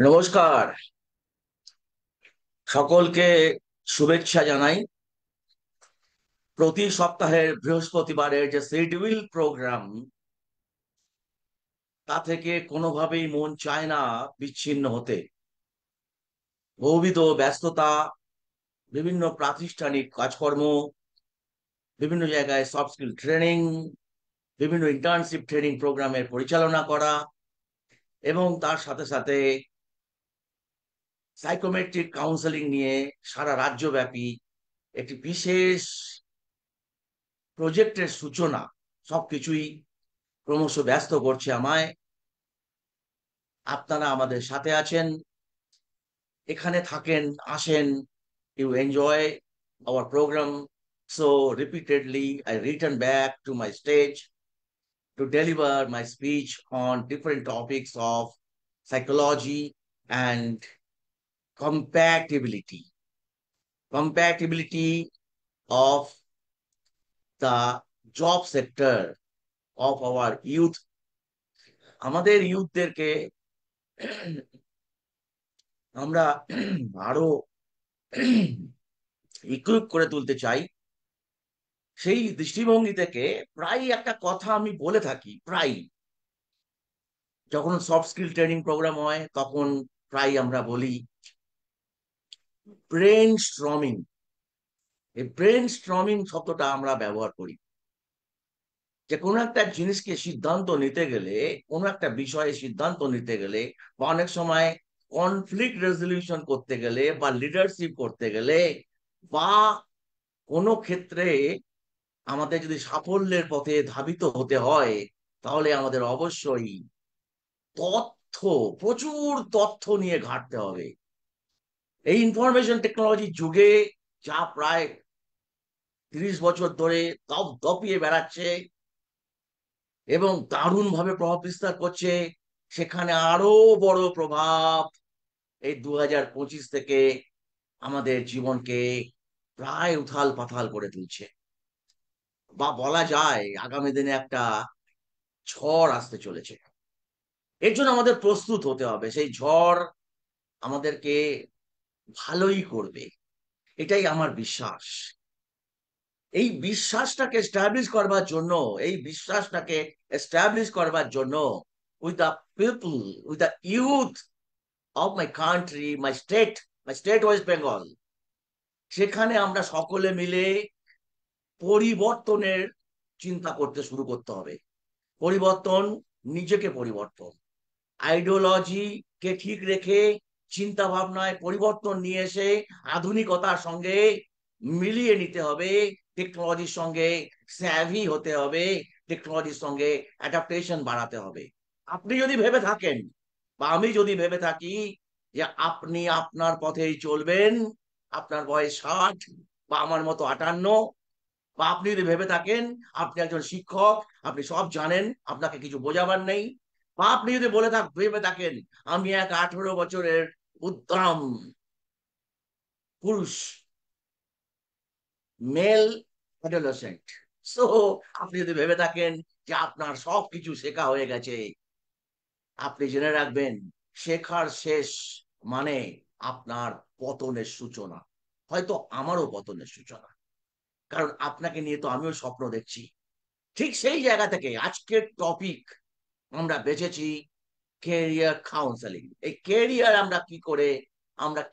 নমস্কার। সকলকে শুভেচ্ছা জানাই। প্রতি সপ্তাহের বৃহস্পতিবারের যে শিডিউল প্রোগ্রাম, তা থেকে কোনোভাবেই মন চায় না বিচ্ছিন্ন হতে। বহুবিধ ব্যস্ততা, বিভিন্ন প্রাতিষ্ঠানিক কাজকর্ম, বিভিন্ন জায়গায় সফট স্কিল ট্রেনিং, বিভিন্ন ইন্টার্নশিপ ট্রেনিং প্রোগ্রামের পরিচালনা করা, এবং তার সাথে সাথে সাইকোমেট্রিক কাউন্সেলিং নিয়ে সারা রাজ্যব্যাপী একটি বিশেষ প্রজেক্টের সূচনা, সবকিছুই ক্রমশ ব্যস্ত করছে আমায়। আপনারা আমাদের সাথে আছেন, এখানে থাকেন, আসেন, you enjoy our program. So repeatedly I return back to my stage to deliver my speech on different topics of psychology and compatibility compatibility of the job sector of our youth. আমাদের ইউথদেরকে আমরা আরো equip করে তুলতে চাই। সেই দৃষ্টিভঙ্গি থেকে প্রায় একটা কথা আমি বলে থাকি, প্রায় যখন সফট স্কিল ট্রেনিং প্রোগ্রাম হয় তখন প্রায় আমরা বলি ব্রেন স্ট্রমিং। এই ব্রেন স্ট্রমিং শব্দটা আমরা ব্যবহার করি যে কোনো একটা জিনিসকে সিদ্ধান্ত নিতে গেলে, কোনো একটা বিষয়ে সিদ্ধান্ত নিতে গেলে, বা অনেক সময় কনফ্লিক্ট রেজলিউশন করতে গেলে, বা লিডারশিপ করতে গেলে, বা কোনো ক্ষেত্রে আমাদের যদি সাফল্যের পথে ধাবিত হতে হয়, তাহলে আমাদের অবশ্যই তথ্য, প্রচুর তথ্য নিয়ে ঘাটতে হবে। এই ইনফরমেশন টেকনোলজির যুগে, যা প্রায় 30 বছর ধরে দপিয়ে বেড়াচ্ছে এবং দারুণ ভাবে প্রভাব বিস্তার করছে, সেখানে আরো বড় প্রভাব এই 2025 থেকে আমাদের জীবনকে প্রায় উথাল পাথাল করে তুলছে। বা বলা যায় আগামী দিনে একটা ঝড় আসতে চলেছে। এর জন্য আমাদের প্রস্তুত হতে হবে। সেই ঝড় আমাদেরকে ভালোই করবে, এটাই আমার বিশ্বাস। এই বিশ্বাসটাকে এস্টাবলিশ করবার জন্য, এই বিশ্বাসটাকে এস্টাবলিশ করবার জন্য, with the people, with the youth of my country, my state West Bengal, সেখানে আমরা সকলে মিলে পরিবর্তনের চিন্তা করতে শুরু করতে হবে। পরিবর্তন, নিজেকে পরিবর্তন, আইডিওলজি কে ঠিক রেখে চিন্তা ভাবনায় পরিবর্তন নিয়ে এসে আধুনিকতার সঙ্গে মিলিয়ে নিতে হবে, টেকনোলজির সঙ্গে স্যাভি হতে হবে, টেকনোলজির সঙ্গে অ্যাডাপ্টেশন বাড়াতে হবে। আপনি যদি ভেবে থাকেন, বা আমি যদি ভেবে থাকি যে আপনি আপনার পথেই চলবেন, আপনার বয়স 60 বা আমার মতো 58, বা আপনি যদি ভেবে থাকেন আপনি একজন শিক্ষক, আপনি সব জানেন, আপনাকে কিছু বোঝাবার নেই, বা আপনি যদি ভেবে থাকেন আমি এক 18 বছরের উদ্দাম পুরুষ, মেল অ্যাডোলেসেন্ট, সো আপনি যদি ভেবে থাকেন যে আপনার সবকিছু শেখা হয়ে গেছে, আপনি জেনে রাখবেন শেখার শেষ মানে আপনার পতনের সূচনা। হয়তো আমারও পতনের সূচনা, কারণ আপনাকে নিয়ে তো আমিও স্বপ্ন দেখছি। ঠিক সেই জায়গা থেকে আজকের টপিক আমরা বেছেছি ক্যারিয়ার কাউন্সেলিং। এই ক্যারিয়ার আমরা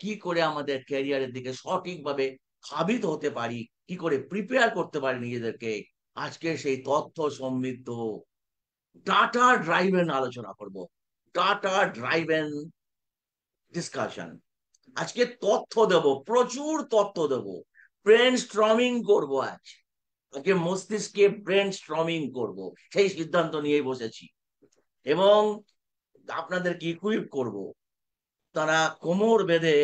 কি করে আমাদের ক্যারিয়ারের দিকে সঠিকভাবে ধাবিত হতে পারি, কি করে প্রিপেয়ার করতে পারি নিজেদেরকে, আজকে সেই তথ্য সমৃদ্ধ ডাটা ড্রাইভেন আলোচনা করব। Data driven discussion. আজকে তথ্য দেব, প্রচুর তথ্য দেব, ব্রেন স্ট্রমিং করব। আজকে মস্তিষ্কে ব্রেন স্ট্রমিং করব, সেই সিদ্ধান্ত নিয়ে বসেছি। এবং আপনাদেরকে ইকুইপ করব, তারা কোমর বেঁধে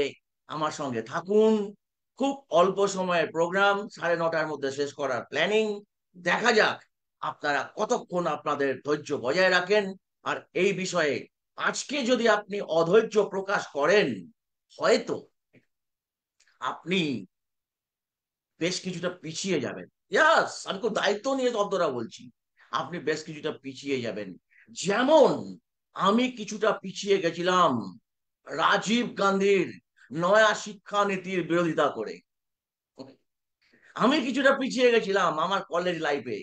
আমার সঙ্গে থাকুন। খুব অল্প সময়ের প্রোগ্রাম, 9:30-র মধ্যে শেষ করার প্ল্যানিং। দেখা যাক আপনারা কতক্ষণ আপনাদের ধৈর্য বজায় রাখেন। আর এই বিষয়ে আজকে যদি আপনি অধৈর্য প্রকাশ করেন, হয়তো আপনি বেশ কিছুটা পিছিয়ে যাবেন। ইয়াস, আমি খুব দায়িত্ব নিয়ে শব্দটা বলছি। আপনি বেশ কিছুটা পিছিয়ে যাবেন, যেমন আমি কিছুটা পিছিয়ে গেছিলাম রাজীব গান্ধীর নয়া শিক্ষানীতির বিরোধিতা করে। আমি কিছুটা পিছিয়ে গেছিলাম আমার কলেজ লাইফে।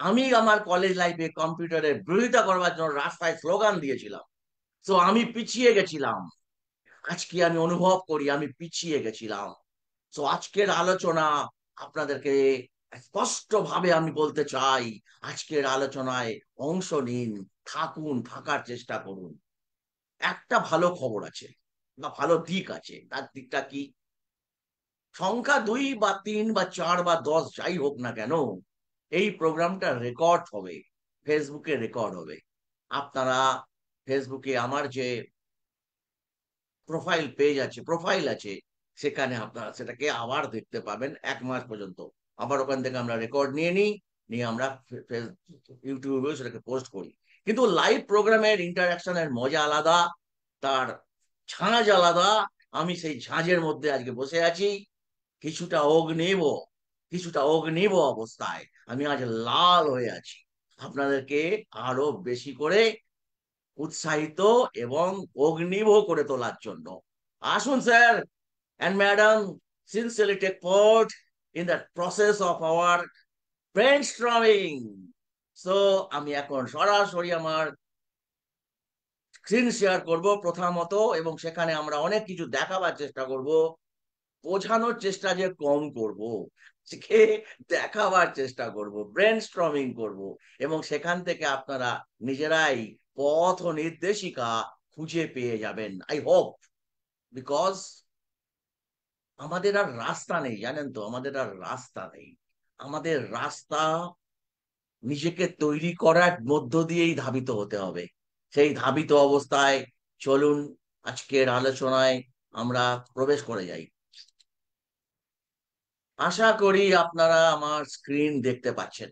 আমি আমার কলেজ লাইফে কম্পিউটারের বিরোধিতা করবার জন্য রাস্তায় স্লোগান দিয়েছিলাম। তো আমি পিছিয়ে গেছিলাম। আজকে আমি অনুভব করি আমি পিছিয়ে গেছিলাম। তো আজকের আলোচনা আপনাদেরকে স্পষ্ট ভাবে আমি বলতে চাই, আজকের আলোচনায় অংশ নিন, থাকুন, থাকার চেষ্টা করুন। একটা ভালো খবর আছে বা ভালো দিক আছে। তার দিকটা কি? সংখ্যা 2 বা 3 বা 4 বা 10 যাই হোক না কেন, এই প্রোগ্রামটা রেকর্ড হবে, ফেসবুকে রেকর্ড হবে। আপনারা ফেসবুকে আমার যে প্রোফাইল আছে, সেখানে আপনারা সেটাকে আবার দেখতে পাবেন 1 মাস পর্যন্ত। আবার ওখান থেকে আমরা রেকর্ড নিয়ে নিই, নিয়ে আমরা ইউটিউবে সেটাকে পোস্ট করি। কিন্তু লাইভ প্রোগ্রামের ইন্টারাকশনের মজা আলাদা, তার ঝাঁজ আলাদা। আমি সেই ঝাঁজের মধ্যে আজকে বসে আছি, কিছুটা অগ্নিব, কিছুটা অগ্নিব অবস্থায় আমি আজ লাল হয়ে আছি আপনাদেরকে আরো বেশি করে উৎসাহিত এবং অগ্নিভ করে তোলার জন্য। আসুন sir and madam, sincerely take part in the process of our brainstorming. So আমি এখন সরাসরি আমার স্ক্রিন শেয়ার করব প্রথমত, এবং সেখানে আমরা অনেক কিছু দেখাবার চেষ্টা করব, বোঝানোর চেষ্টা যে কম করব, সেকে দেখাবার চেষ্টা করব, ব্রেনস্টর্মিং করব, এবং সেখান থেকে আপনারা নিজেরাই পথ ও নির্দেশিকা খুঁজে পেয়ে যাবেন, আই হোপ। বিকজ আমাদের আর রাস্তা নেই, জানেন তো, আমাদের আর রাস্তা নেই। আমাদের রাস্তা নিজেকে তৈরি করার মধ্য দিয়েই ধাবিত হতে হবে। সেই ধাবিত অবস্থায় চলুন আজকের আলোচনায় আমরা প্রবেশ করে যাই। আশা করি আপনারা আমার স্ক্রিন দেখতে পাচ্ছেন।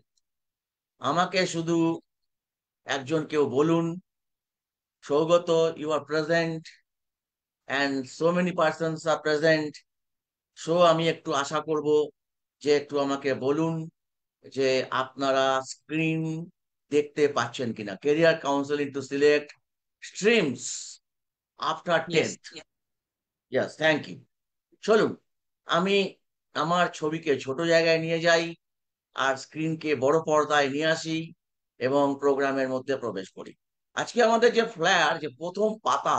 আমাকে শুধু একজন কেউ বলুন, Saugata, you are present and so many persons are present. So আমি একটু আশা করব যে একটু আমাকে বলুন যে আপনারা স্ক্রিন দেখতে পাচ্ছেন কিনা। Career counselling to select streams after Yes. 10th। Yes, thank you. চলুন আমি আমার ছবিকে ছোট জায়গায় নিয়ে যাই আর স্ক্রিনকে বড় পর্দায় নিয়ে আসি এবং প্রোগ্রামের মধ্যে প্রবেশ করি। আজকে আমাদের যে ফ্ল্যায়ার, যে প্রথম পাতা,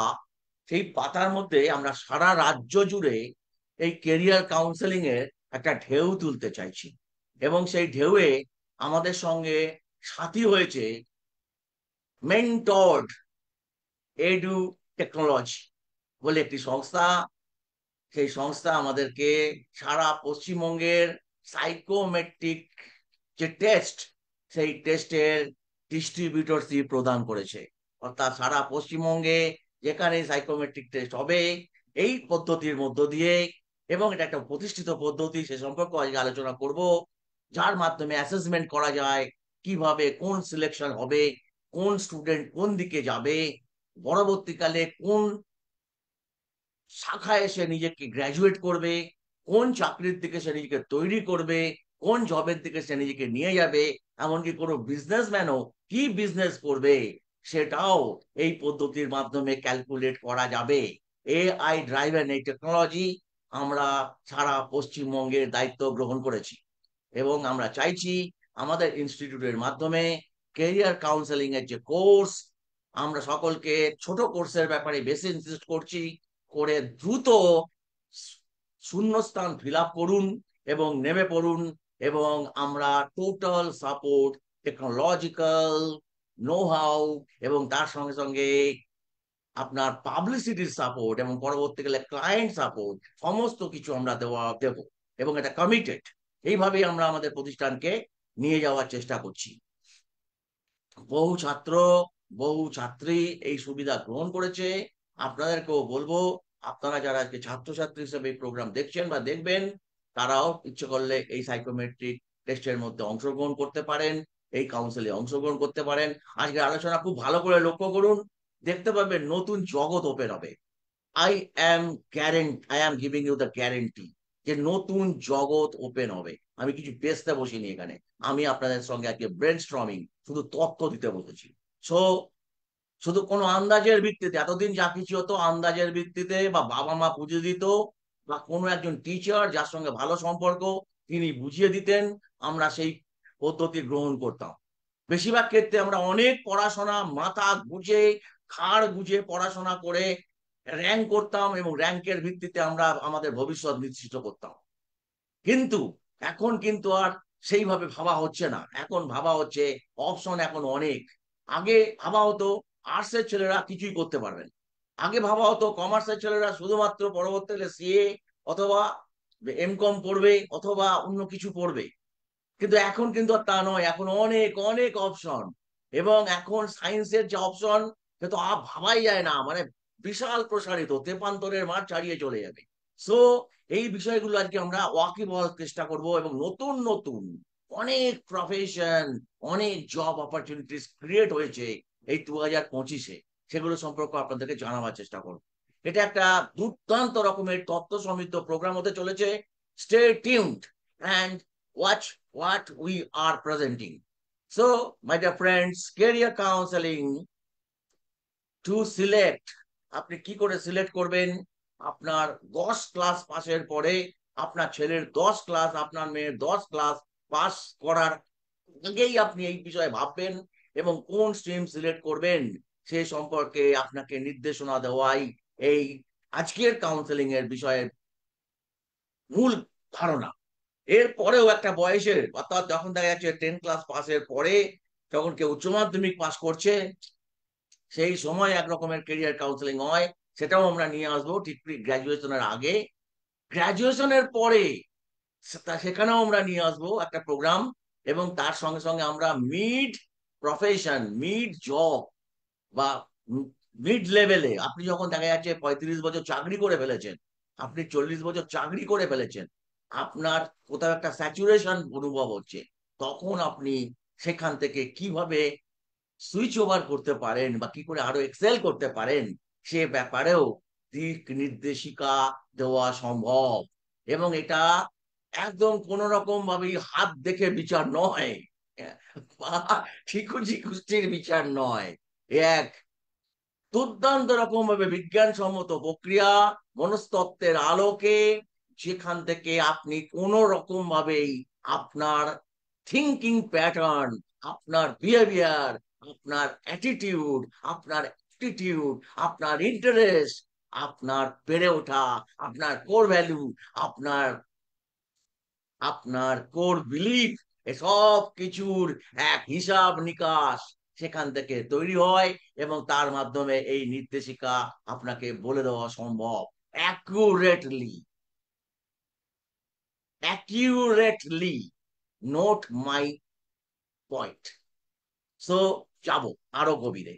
সেই পাতার মধ্যে আমরা সারা রাজ্য জুড়ে এই কেরিয়ার কাউন্সেলিং এর একটা ঢেউ তুলতে চাইছি। এবং সেই ঢেউয়ে আমাদের সঙ্গে সাথী হয়েছে মেন্টর্ড এডু টেকনোলজি বলে একটি সংস্থা। সেই সংস্থা আমাদেরকে সারা পশ্চিমবঙ্গের সাইকোমেট্রিক যে টেস্ট, সেই টেস্টের ডিস্ট্রিবিউটরশিপ প্রদান করেছে। অর্থাৎ সারা পশ্চিমবঙ্গে যেখানে সাইকোমেট্রিক টেস্ট হবে এই পদ্ধতির মধ্য দিয়ে, এবং এটা একটা প্রতিষ্ঠিত পদ্ধতি, সে সম্পর্কে আজকে আলোচনা করব, যার মাধ্যমে অ্যাসেসমেন্ট করা যায় কিভাবে কোন সিলেকশন হবে, কোন স্টুডেন্ট কোন দিকে যাবে, পরবর্তীকালে কোন শাখায় সে নিজেকে গ্রাজুয়েট করবে, কোন চাকরির দিকে সে নিজেকে তৈরি করবে, কোন জবের দিকে সে নিজেকে নিয়ে যাবে, এমনকি কোনো বিজনেসম্যানও কি বিজনেস করবে সেটাও এই পদ্ধতির মাধ্যমে ক্যালকুলেট করা যাবে। এআই ড্রাইভেন এই টেকনোলজি আমরা সারা পশ্চিমবঙ্গের দায়িত্ব গ্রহণ করেছি, এবং আমরা চাইছি আমাদের ইনস্টিটিউটের মাধ্যমে কেরিয়ার কাউন্সেলিং এর যে কোর্স, আমরা সকলকে ছোট কোর্সের ব্যাপারে বেশি ইনসিস্ট করছি, করে দ্রুত শূন্যস্থান ফিল আপ করুন এবং নেমে পড়ুন। এবং আমরা total support, technological know how, এবং তার সঙ্গে সঙ্গে আপনার পাবলিসিটির সাপোর্ট এবং পরবর্তীকালে ক্লায়েন্ট সাপোর্ট, সমস্ত কিছু আমরা দেব, এবং এটা কমিটেড। এইভাবেই আমরা আমাদের প্রতিষ্ঠানকে নিয়ে যাওয়ার চেষ্টা করছি। বহু ছাত্র, বহু ছাত্রী এই সুবিধা গ্রহণ করেছে। আপনাদেরকেও বলবো, আপনারা যারা আজকে ছাত্রছাত্রী হিসেবে এই প্রোগ্রাম দেখছেন বা দেখবেন, তারাও ইচ্ছে করলে এই সাইকোমেট্রিক টেস্টের মধ্যে অংশগ্রহণ করতে পারেন, এই কাউন্সিলে অংশগ্রহণ করতে পারেন। আজকের আলোচনা খুব ভালো করে লক্ষ্য করুন, দেখতে পাবেন নতুন জগৎ ওপেন হবে। I am giving you the guarantee যে নতুন জগৎ ওপেন হবে। আমি কিছু বেচতে বসিনি এখানে, আমি আপনাদের সঙ্গে আজকে ব্রেন স্ট্রমিং, শুধু তথ্য দিতে বসেছি। সো শুধু কোনো আন্দাজের ভিত্তিতে, এতদিন যা কিছু হতো আন্দাজের ভিত্তিতে, বা বাবা মা বুঝিয়ে দিত, বা কোনো একজন টিচার যার সঙ্গে ভালো সম্পর্ক তিনি বুঝিয়ে দিতেন, আমরা সেই পদ্ধতি গ্রহণ করতাম। বেশিরভাগ ক্ষেত্রে আমরা অনেক পড়াশোনা মাথা গুঁজে, ঘাড় গুঁজে পড়াশোনা করে র্যাঙ্ক করতাম, এবং র্যাঙ্কের ভিত্তিতে আমরা আমাদের ভবিষ্যৎ নিশ্চিত করতাম। কিন্তু এখন কিন্তু আর সেইভাবে ভাবা হচ্ছে না, এখন ভাবা হচ্ছে অপশন এখন অনেক। আগে ভাবা হতো আর্টসের ছেলেরা কিছুই করতে পারবেন, আগে ভাবা হতো কমার্সের ছেলেরা শুধুমাত্র পরবর্তীকালে সিএ অথবা এমকম পড়বে অথবা অন্য কিছু পড়বে। কিন্তু এখন কিন্তু আর তা নয়, এখন অনেক অনেক অপশন। এবং এখন সায়েন্সের যে অপশন, সে তো ভাবাই যায় না, মানে বিশাল প্রসারিত, তেপান্তরের মাঠ ছাড়িয়ে চলে যাবে। সো এই বিষয়গুলো আজকে আমরা ওয়াকিবহাল চেষ্টা করব, এবং নতুন নতুন অনেক প্রফেশন, অনেক জব অপরচুনিটিস ক্রিয়েট হয়েছে এই 2025-এ, সেগুলো সম্পর্কে আপনাদেরকে জানাবার চেষ্টা করব। এটা একটা দুর্দান্ত রকমের তথ্য সমৃদ্ধ প্রোগ্রাম হতে চলেছে। Stay tuned and watch what we are presenting. So, my dear friends, career counseling to select, আপনি কি করে সিলেক্ট করবেন? আপনার 10 ক্লাস পাশের পরে, আপনার ছেলের 10 ক্লাস, আপনার মেয়ের 10 ক্লাস পাস করার আগেই আপনি এই বিষয়ে ভাববেন, এবং কোন স্ট্রিম সিলেক্ট করবেন সে সম্পর্কে আপনাকে নির্দেশনা দেওয়াই এই আজকের কাউন্সেলিং এর বিষয়ে মূল ধারণা। এর পরেও একটা বয়সের, অর্থাৎ যখন দেখা যাচ্ছে 10 ক্লাস পাসের পরে, যখন কেউ উচ্চ মাধ্যমিক পাস করছে, সেই সময় এক রকমের কেরিয়ার কাউন্সেলিং হয়, সেটাও আমরা নিয়ে আসবো ঠিক গ্রাজুয়েশনের আগে। গ্রাজুয়েশনের পরে সেখানেও আমরা নিয়ে আসবো একটা প্রোগ্রাম, এবং তার সঙ্গে সঙ্গে আমরা মিড প্রফেশন, মিড জব, বা মিড লেভেলে, আপনি যখন দেখা যাচ্ছে 35 বছর চাকরি করে ফেলেছেন, আপনি 40 বছর চাকরি করে ফেলেছেন, আপনার কোথাও একটা স্যাচুরেশন অনুভব হচ্ছে, তখন আপনি সেখান থেকে কিভাবে সুইচ ওভার করতে পারেন বা কি করে আরো এক্সেল করতে পারেন, সে ব্যাপারেও দিক নির্দেশিকা দেওয়া সম্ভব। এবং এটা একদম কোন রকম ভাবে হাত দেখে বিচার নয়, বা ঠিকুজি কুস্তির বিচার নয়। এক দুর্দান্ত রকম ভাবে বিজ্ঞানসম্মত প্রক্রিয়া, মনস্তত্ত্বের আলোকে, যেখান থেকে আপনি কোন রকম ভাবেই আপনার থিঙ্কিং প্যাটার্ন, আপনার বিহেভিয়ার, আপনার অ্যাটিটিউড, আপনার অ্যাটিটিউড, আপনার ইন্টারেস্ট, আপনার বেড়ে ওঠা, আপনার কোর ভ্যালু, আপনার আপনার কোর বিলিফ, এসব কিছুর এক হিসাব নিকাশ সেখান থেকে তৈরি হয়, এবং তার মাধ্যমে এই নির্দেশিকা আপনাকে বলে দেওয়া সম্ভব accurately. Accurately, note my point. So যাবো আরো গভীরে।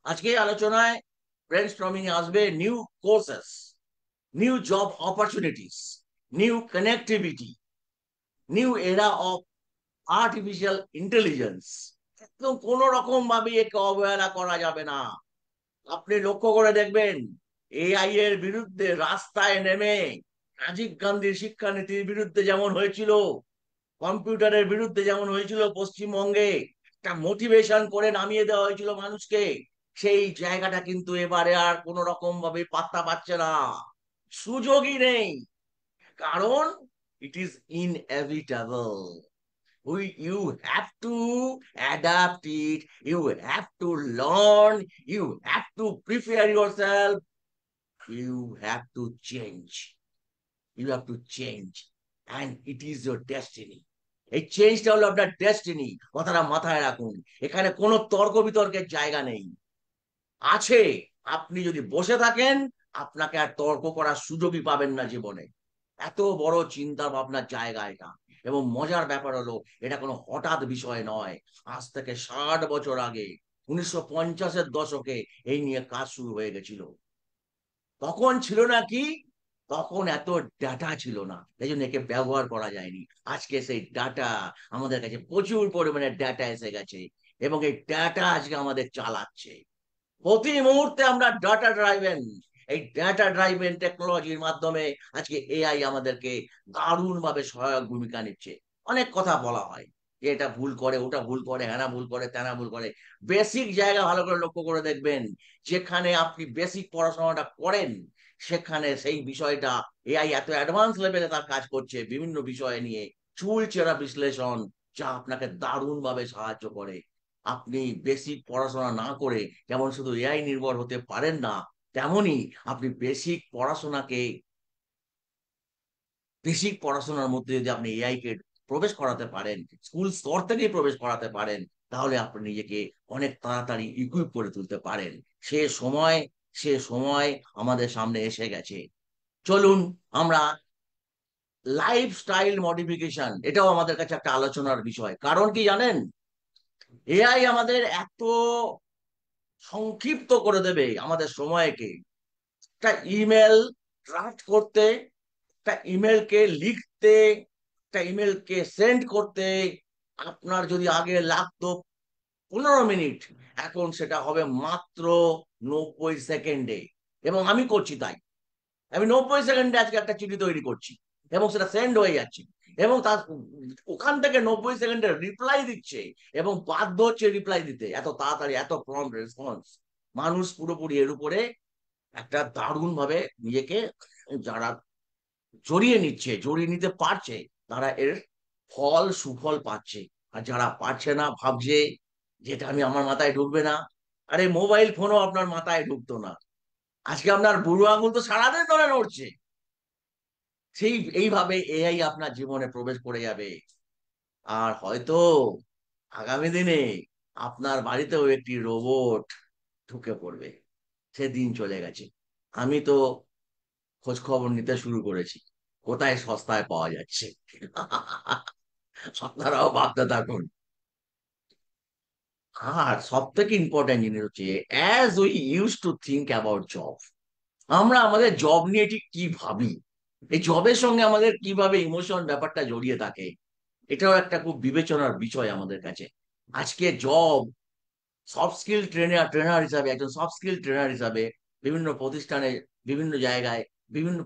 আজকে আলোচনায় ব্রেনস্টর্মিং আসবে new courses, new job opportunities, new connectivity, new এরা অফ আর্টিফিশিয়াল ইন্টেলিজেন্স। একদম কোন রকম ভাবে একে অবহেলা করা যাবে না। আপনি লক্ষ্য করে দেখবেন, এআই এর বিরুদ্ধে রাস্তায় নেমে রাজীব গান্ধীর শিক্ষানীতির বিরুদ্ধে যেমন হয়েছিল, কম্পিউটারের বিরুদ্ধে যেমন হয়েছিল পশ্চিমবঙ্গে, একটা মোটিভেশন করে নামিয়ে দেওয়া হয়েছিল মানুষকে, সেই জায়গাটা কিন্তু এবারে আর কোন রকম ভাবে পাত্তা পাচ্ছে না, সুযোগই নেই। কারণ it is inevitable. You have to adapt it, you have to learn, you have to prepare yourself, you have to change, you have to change, and it is your destiny. এই চেঞ্জটা হলো আপনার ডেস্টিনি, কথাটা মাথায় রাখুন। এখানে কোনো তর্ক বিতর্কের জায়গা নেই। আছে, আপনি যদি বসে থাকেন, আপনাকে আর তর্ক করার সুযোগই পাবেন না জীবনে। এত বড় চিন্তা ভাবনার জায়গা এটা। এবং মজার ব্যাপার হলো, এটা কোনো হঠাৎ বিষয় নয়। আজ থেকে 60 বছর আগে, 1950-এর দশকে এই নিয়ে কাজ শুরু হয়ে গেছিল। তখন ছিল না কি, তখন এত ডাটা ছিল না, এই জন্য একে ব্যবহার করা যায়নি। আজকে সেই ডাটা, আমাদের কাছে প্রচুর পরিমাণে ডাটা এসে গেছে, এবং এই ডাটা আজকে আমাদের চালাচ্ছে। প্রতি মুহূর্তে আমরা ডাটা ড্রাইভেন, এই ডাটা ড্রাইভেন টেকনোলজির মাধ্যমে আজকে এআই আমাদেরকে দারুণ ভাবে সহায়ক ভূমিকা নিচ্ছে। অনেক কথা বলা হয়, যে এটা ভুল করে, ওটা ভুল করে, হ্যানা ভুল করে, ত্যানা ভুল করে। বেসিক জায়গা ভালো করে লক্ষ্য করে দেখবেন, যেখানে আপনি বেসিক পড়াশোনাটা করেন সেখানে সেই বিষয়টা এআই এত অ্যাডভান্স লেভেলে তার কাজ করছে বিভিন্ন বিষয় নিয়ে, চুলচেরা বিশ্লেষণ, যা আপনাকে দারুণ ভাবে সাহায্য করে। আপনি বেসিক পড়াশোনা না করে যেমন শুধু এআই নির্ভর হতে পারেন না, তেমনি আপনি বেসিক পড়াশোনার মধ্যে যদি আপনি এআই কে প্রবেশ করাতে পারেন, স্কুল স্তর থেকেই প্রবেশ করাতে পারেন, তাহলে আপনি নিজেকে অনেক তাড়াতাড়ি ইকুইপ করে তুলতে পারেন। সে সময় সে সময় আমাদের সামনে এসে গেছে। চলুন আমরা লাইফস্টাইল মডিফিকেশন, এটাও আমাদের কাছে একটা আলোচনার বিষয়। কারণ কি জানেন, এআই আমাদের এত সংক্ষিপ্ত করে দেবে আমাদের সময়কে। একটা ইমেল ড্রাফট করতে, একটা ইমেলকে লিখতে, একটা ইমেলকে সেন্ড করতে আপনার যদি আগে লাগতো 15 মিনিট, এখন সেটা হবে মাত্র 90 সেকেন্ডে। এবং আমি করছি তাই। আমি 90 সেকেন্ডে আজকে একটা চিঠি তৈরি করছি এবং সেটা সেন্ড হয়ে যাচ্ছে, এবং তার ওখান থেকে 90 সেকেন্ডের রিপ্লাই দিচ্ছে, এবং বাধ্য হচ্ছে রিপ্লাই দিতে এত তাড়াতাড়ি, এত প্রম্পট রেসপন্স। মানুষ পুরোপুরি এর উপরে একটা দারুণ ভাবে নিজেকে, যারা জড়িয়ে নিতে পারছে, তারা এর সুফল পাচ্ছে। আর যারা পারছে না, ভাবছে যেটা আমি, আমার মাথায় ঢুকবে না। আরে মোবাইল ফোনও আপনার মাথায় ঢুকতো না, আজকে আপনার বুড়ো আঙুল তো সারাদিন ধরে নড়ছে। এইভাবে এআই আপনার জীবনে প্রবেশ করে যাবে। আর হয়তো আগামী দিনে আপনার বাড়িতেও একটি রোবট ঢুকে পড়বে। সেদিন চলে গেছে। আমি তো খোঁজ খবর নিতে শুরু করেছি কোথায় সস্তায় পাওয়া যাচ্ছে। আপনারাও ভাবতে থাকুন। আর সব থেকে ইম্পর্টেন্ট জিনিস হচ্ছে, as we use to think about job, আমরা আমাদের জব নিয়ে ঠিক কি ভাবি, এই জবের সঙ্গে আমাদের কিভাবে ইমোশন ব্যাপারটা জড়িয়ে থাকে, এটাও একটা খুব বিবেচনার বিষয় আমাদের কাছে। আজকে জব, সফট স্কিল ট্রেনার হিসাবে, একজন সফট স্কিল ট্রেনার হিসাবে বিভিন্ন প্রতিষ্ঠানে, বিভিন্ন জায়গায়, বিভিন্ন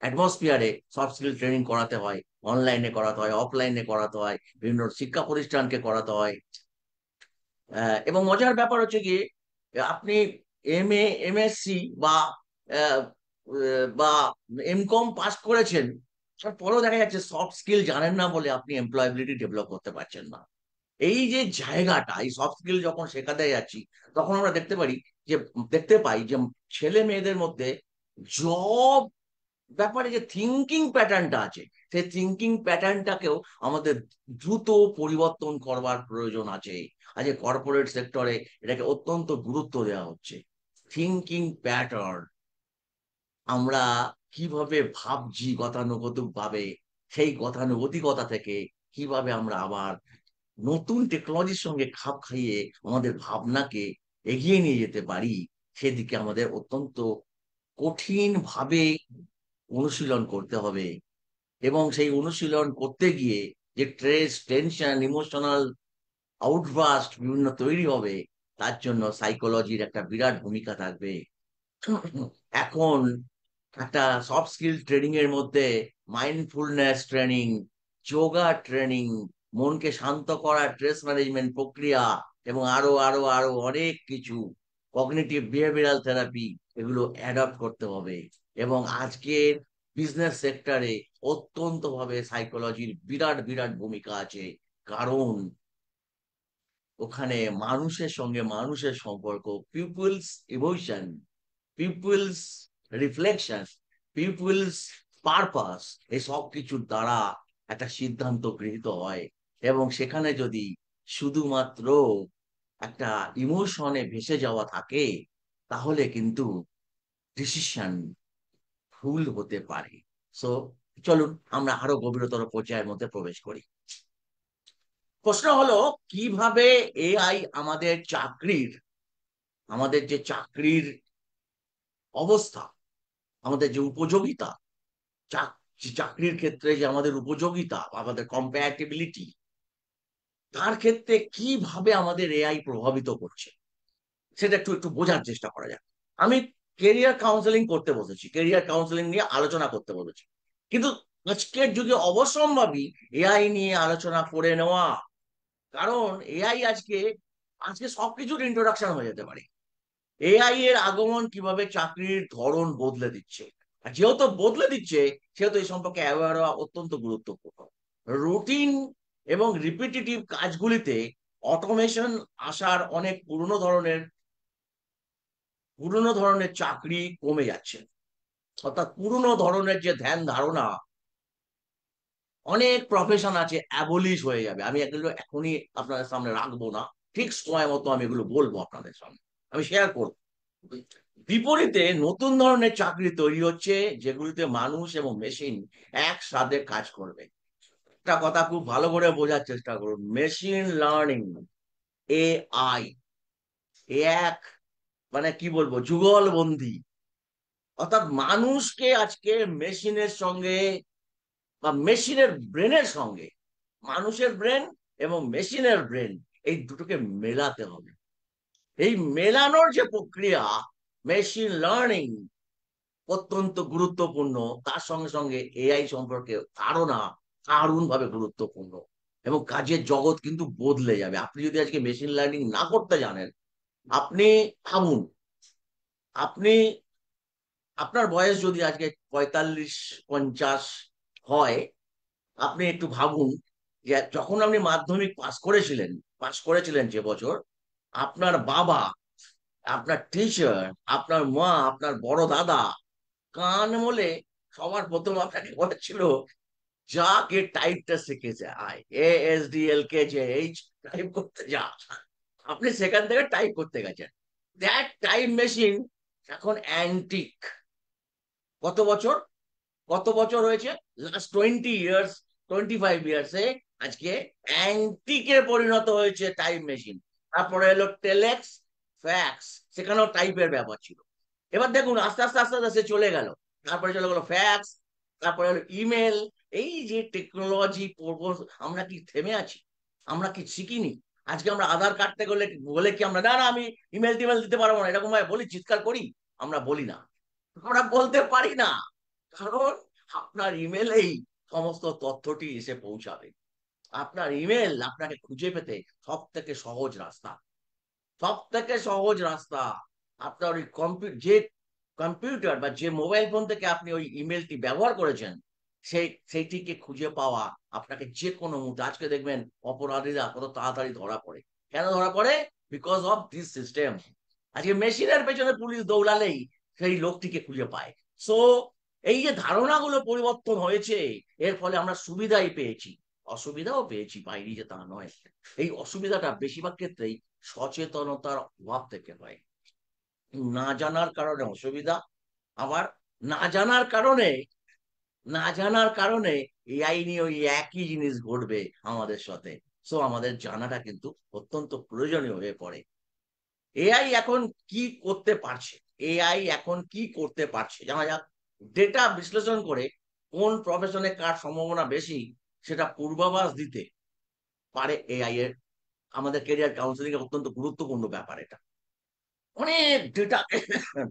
অ্যাটমসফিয়ারে সফট স্কিল ট্রেনিং করাতে হয়। অনলাইনে করাতে হয়, অফলাইনে করাতে হয়, বিভিন্ন শিক্ষা প্রতিষ্ঠানকে করাতে হয়। এবং মজার ব্যাপার হচ্ছে কি, আপনি এমএসসি বা আহ, বা এমকম পাস করেছেন, তারপরেও দেখা যাচ্ছে সফট স্কিল জানেন না বলে আপনি এমপ্লয়াবিলিটি ডেভেলপ করতে পারছেন না। এই যে জায়গাটা, এই সফট স্কিল যখন শেখাতে যাচ্ছি, তখন আমরা যে দেখতে পাই যে ছেলে মেয়েদের মধ্যে জব ব্যাপারে যে থিঙ্কিং প্যাটার্নটা আছে, সেই থিঙ্কিং প্যাটার্নটাকেও আমাদের দ্রুত পরিবর্তন করবার প্রয়োজন আছে। আজ কর্পোরেট সেক্টরে এটাকে অত্যন্ত গুরুত্ব দেওয়া হচ্ছে। থিঙ্কিং প্যাটার্ন, আমরা কিভাবে ভাবছি গতানুগতিক ভাবে, সেই গতানুগতিকতা থেকে কিভাবে আমরা আবার নতুন টেকনোলজির সঙ্গে খাপ খাইয়ে আমাদের ভাবনাকে এগিয়ে নিয়ে যেতে পারি, সেদিকে আমাদের অত্যন্ত কঠিন ভাবে অনুশীলন করতে হবে। এবং সেই অনুশীলন করতে গিয়ে যে স্ট্রেস, টেনশন, ইমোশনাল আউটবাস্ট বিভিন্ন তৈরি হবে, তার জন্য সাইকোলজির একটা বিরাট ভূমিকা থাকবে। এখন একটা সফট স্কিল ট্রেনিং এর মধ্যে মাইন্ডফুলনেস ট্রেনিং, যোগা ট্রেনিং, মনকে শান্ত করার স্ট্রেস ম্যানেজমেন্ট প্রক্রিয়া, এবং আরো আরো আরো অনেক কিছু, কগনিটিভ বিহেভিয়ারাল থেরাপি, এগুলো অ্যাডপ্ট করতে হবে। এবং আজকের বিজনেস সেক্টরে অত্যন্ত ভাবে সাইকোলজির বিরাট বিরাট ভূমিকা আছে। কারণ ওখানে মানুষের সঙ্গে মানুষের সম্পর্ক, people's emotion, people's reflection, people's purpose, এই সব কিছুর দ্বারা একটা সিদ্ধান্ত গৃহীত হয়। এবং সেখানে যদি শুধুমাত্র একটা ইমোশনে ভেসে যাওয়া থাকে, তাহলে কিন্তু ডিসিশন ভুল হতে পারে। সো চলুন আমরা আরো গভীরতর পর্যায়ের মধ্যে প্রবেশ করি। প্রশ্ন হলো, কিভাবে এআই আমাদের যে চাকরির অবস্থা, আমাদের যে উপযোগিতা, চাকরির ক্ষেত্রে যে আমাদের উপযোগিতা, আমাদের কম্প্যাটিবিলিটি, তার ক্ষেত্রে কিভাবে আমাদের এআই প্রভাবিত করছে, সেটা একটু একটু বোঝার চেষ্টা করা যাক। আমি কেরিয়ার কাউন্সেলিং করতে বসেছি, কেরিয়ার কাউন্সেলিং নিয়ে আলোচনা করতে বলেছি, কিন্তু আজকের যুগে অবশ্যম্ভাবী এআই নিয়ে আলোচনা করে নেওয়া। কারণ এআই আজকে আজকে সবকিছুর ইন্ট্রোডাকশন হয়ে যেতে পারে। এআই এর আগমন কিভাবে চাকরির ধরন বদলে দিচ্ছে, আর যেহেতু বদলে দিচ্ছে সেহেতু এই সম্পর্কে অ্যাওয়ার হওয়া অত্যন্ত গুরুত্বপূর্ণ। রুটিন এবং রিপিটিটিভ কাজগুলিতে অটোমেশন আসার অনেক পুরনো ধরনের চাকরি কমে যাচ্ছে। অর্থাৎ পুরনো ধরনের যে ধ্যান ধারণা, অনেক প্রফেশন আছে অ্যাবলিশ হয়ে যাবে। আমি এগুলো এখনই আপনাদের সামনে রাখবো না, ঠিক সময় মতো আমি এগুলো বলবো আপনাদের সামনে, আমি শেয়ার করবো। বিপরীতে নতুন ধরনের চাকরি তৈরি হচ্ছে যেগুলিতে মানুষ এবং মেশিন একসাথে কাজ করবে। একটা কথা খুব ভালো করে বোঝার চেষ্টা করুন, মেশিন লার্নিং, এআই, এক মানে কি বলবো, যুগলবন্দি। অর্থাৎ মানুষকে আজকে মেশিনের সঙ্গে বা মেশিনের ব্রেনের সঙ্গে, মানুষের ব্রেন এবং মেশিনের ব্রেন, এই দুটোকে মেলাতে হবে। এই মেলানোর যে প্রক্রিয়া, মেশিন লার্নিং অত্যন্ত গুরুত্বপূর্ণ। তার সঙ্গে সঙ্গে এআই সম্পর্কে ধারণা দারুণ ভাবে গুরুত্বপূর্ণ। এবং কাজের জগৎ কিন্তু বদলে যাবে। আপনি যদি আজকে মেশিন লার্নিং না করতে জানেন, আপনি ভাবুন, আপনি আপনার বয়স যদি আজকে 45-50 হয়, আপনি একটু ভাবুন যে যখন আপনি মাধ্যমিক পাস করেছিলেন যে বছর, আপনার বাবা, আপনার টিচার, আপনার মা, আপনার বড় দাদা কান মলে সবার প্রথম আপনাকে বলেছিল, যা কে টাইপটা শিখেছে, আয় ASDLKJH টাইপ করতে যা। আপনি সেখান থেকে টাইপ করতে গেছেন। দ্যাট টাইম মেশিন এখন অ্যান্টিক। কত বছর কত বছর হয়েছে? লাস্ট 20 ইয়ার্স, 25 ইয়ার্সে আজকে অ্যান্টিকে পরিণত হয়েছে টাইম মেশিন। তারপরে এলো টেলেক্স, ফ্যাক্স, সেখানেও টাইপের ব্যাপার ছিল। এবার দেখুন আস্তে আস্তে আস্তে আস্তে চলে গেল। তারপরে চলে গেলো ফ্যাক্স, তারপরে হলো ইমেল। এই যে টেকনোলজি পড়বো, আমরা কি থেমে আছি? আমরা কি শিখিনি? আজকে আমরা আধার কাটতে গেলে বলে কি আমরা, না না আমি ইমেল টিমেল দিতে পারবো না, এরকম ভাবে বলি, চিৎকার করি? আমরা বলি না, আমরা বলতে পারি না। কারণ আপনার ইমেলেই সমস্ত তথ্যটি এসে পৌঁছাবে। আপনার ইমেল আপনাকে খুঁজে পেতে সব থেকে সহজ রাস্তা, সব থেকে সহজ রাস্তা। আপনার ওই যে কম্পিউটার বা যে মোবাইল ফোন থেকে আপনি ওই ইমেলটি ব্যবহার করেছেন, সেইটিকে খুঁজে পাওয়া আপনাকে যে কোনো মুহূর্তে। আজকে দেখবেন অপরাধীরা কত তাড়াতাড়ি ধরা পড়ে। কেন ধরা পড়ে? Because of this system. আজকে মেশিনের পেছনে পুলিশ দৌড়ালেই সেই লোকটিকে খুঁজে পায়। সো এই যে ধারণাগুলো পরিবর্তন হয়েছে, এর ফলে আমরা সুবিধাই পেয়েছি, অসুবিধাও পেয়েছি, বাইরে যে তা নয়। এই অসুবিধাটা বেশিরভাগ ক্ষেত্রেই সচেতনতার অভাব থেকে হয়। না জানার কারণে অসুবিধা, আবার না জানার কারণে না জানার কারণে এআই নিয়ে ওই একই জিনিস ঘটবে আমাদের সাথে। সো আমাদের জানাটা কিন্তু অত্যন্ত প্রয়োজনীয় হয়ে পড়ে। এআই এখন কি করতে পারছে? এআই এখন কি করতে পারছে জানা যাক। ডেটা বিশ্লেষণ করে কোন প্রফেশনে কার সম্ভাবনা বেশি সেটা পূর্বাভাস দিতে পারে এআই এর। আমাদের ক্যারিয়ার কাউন্সিলিং এর অত্যন্ত গুরুত্বপূর্ণ ব্যাপার এটা। অনেক ডেটা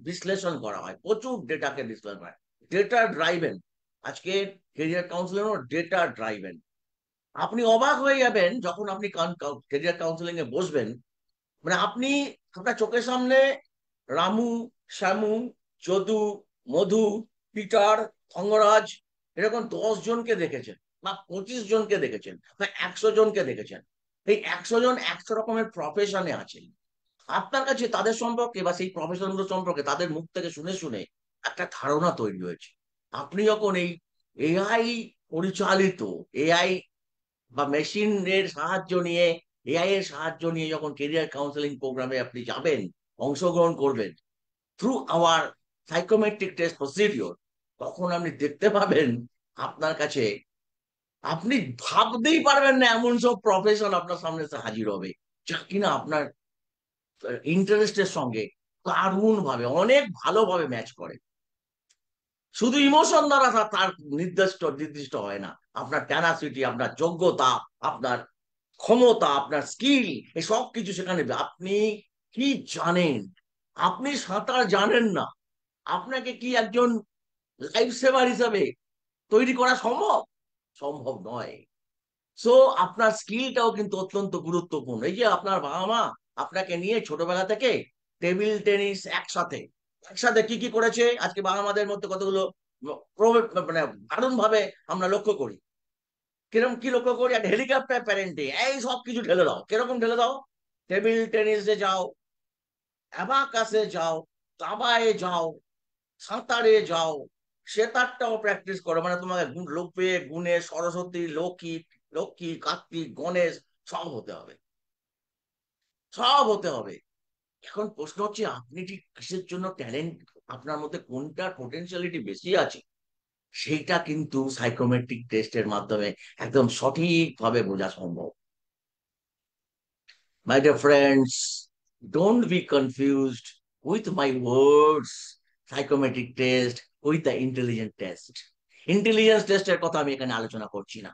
বিশ্লেষণ করা হয়, প্রচুর ডেটাকে বিশ্লেষণ করা হয়। ডেটা ড্রাইভেন আজকে ক্যারিয়ার কাউন্সিলিং ডেটা ড্রাইভেন। আপনি অবাক হয়ে যাবেন যখন আপনি ক্যারিয়ার কাউন্সিলিং এ বসবেন। মানে আপনি আপনার চোখের সামনে রামু, শ্যামু, যদু, মধু, পিটার, অঙ্গরাজ, এরকম 10 জনকে দেখেছেন, বা 25 জনকে দেখেছেন, বা 100 জনকে দেখেছেন। এই 100 জন 100 রকমের প্রফেশনে আছেন। আপনার কাছে তাদের সম্পর্কে বা সেই প্রফেশন গুলো সম্পর্কে তাদের মুখ থেকে শুনে শুনে একটা ধারণা তৈরি হয়েছে। আপনি যখন এই এআই পরিচালিত, এআই বা মেশিন এর সাহায্য নিয়ে, এআই এর সাহায্য নিয়ে যখন কেরিয়ার কাউন্সেলিং প্রোগ্রামে আপনি যাবেন, অংশগ্রহণ করবেন through hour psychometric test procedure, তখন আপনি দেখতে পাবেন আপনার কাছে, আপনি ভাবতেই পারবেন না এমন সব প্রফেশন আপনার সামনে এসে হাজির হবে, যা কিনা আপনার ইন্টারেস্টের সঙ্গে দারুণ ভাবে, অনেক ভালোভাবে ম্যাচ করে। শুধু ইমোশন দ্বারা তার নির্দিষ্ট নির্দিষ্ট হয় না। আপনার ট্যানাসিটি, আপনার যোগ্যতা, আপনার ক্ষমতা, আপনার স্কিল, এই সব কিছু সেখানে। আপনি কি জানেন? আপনি সাঁতার জানেন না, আপনাকে কি একজন লাইফ সেভার হিসাবে তৈরি করা সম্ভব? সম্ভব নয়। সো আপনার স্কিলটাও কিন্তু অত্যন্ত গুরুত্বপূর্ণ। এই যে আপনার বাবা মা আপনাকে নিয়ে ছোটবেলা থেকে টেবিল টেনিস একসাথে একসাথে কি কি করেছে, আজকে বাবা মাদের মধ্যে কতগুলো মানে দারুণ ভাবে আমরা লক্ষ্য করি। কিরকম কি লক্ষ্য করি? একটা হেলিকপ্টার প্যারেন্টিং, এই সব কিছু ঢেলে দাও। কিরকম ঢেলে দাও? টেবিল টেনিসে যাও, অ্যাবাকাসে যাও, দাবায় যাও, সাঁতারে যাও, সেতারটাও প্র্যাকটিস করো। মানে তোমাকে লোপে গুণে সরস্বতী লক্ষ্মী, লক্ষ্মী কার্তিক গণেশ সব হতে হবে, সব হতে হবে। এখন প্রশ্ন হচ্ছে আপনি ঠিক কিসের জন্য ট্যালেন্ট, আপনার মধ্যে কোনটা পোটেনশিয়ালিটি বেশি আছে, সেইটা কিন্তু সাইকোমেট্রিক টেস্টের মাধ্যমে একদম সঠিকভাবে বোঝা সম্ভব। My dear friends, don't be confused with my words, psychometric test with the intelligent test. Intelligence টেস্টের কথা আমি এখানে আলোচনা করছি না।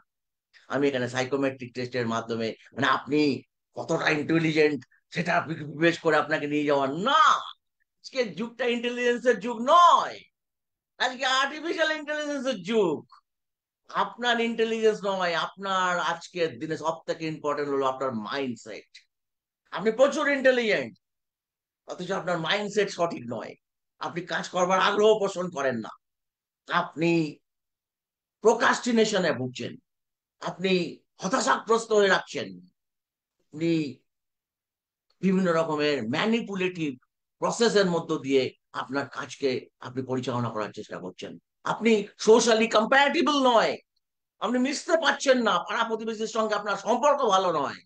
আমি এখানে সাইকোমেট্রিক টেস্টের মাধ্যমে মানে আপনি কতটা ইন্টেলিজেন্ট সেটা বেশ করে আপনাকে নিয়ে যাওয়ার না। আজকে যুগটা ইন্টেলিজেন্সের যুগ নয়, আজকে আর্টিফিশিয়াল ইন্টেলিজেন্সের যুগ। আপনার ইন্টেলিজেন্স নয়, আপনার আজকের দিনে সব থেকে ইম্পর্টেন্ট হলো আপনার মাইন্ডসেট। আপনি প্রচুর ইন্টেলিজেন্ট, অথচ আপনার মাইন্ডসেট সঠিক নয়। আপনি কাজ করবার আগ্রহ পোষণ করেন না, আপনি প্রোক্রাস্টিনেশনে ভুগছেন, আপনি হতাশাগ্রস্ত হয়ে রাখছেন, আপনি বিভিন্ন রকমের ম্যানিপুলেটিভ প্রসেসের মধ্য দিয়ে আপনার কাজকে আপনি পরিচালনা করার চেষ্টা করছেন। আপনি সোশ্যালি কম্প্যাটিবল নয়, আপনি মিশতে পারছেন না, পাড়া প্রতিবেশীর সঙ্গে আপনার সম্পর্ক ভালো নয়।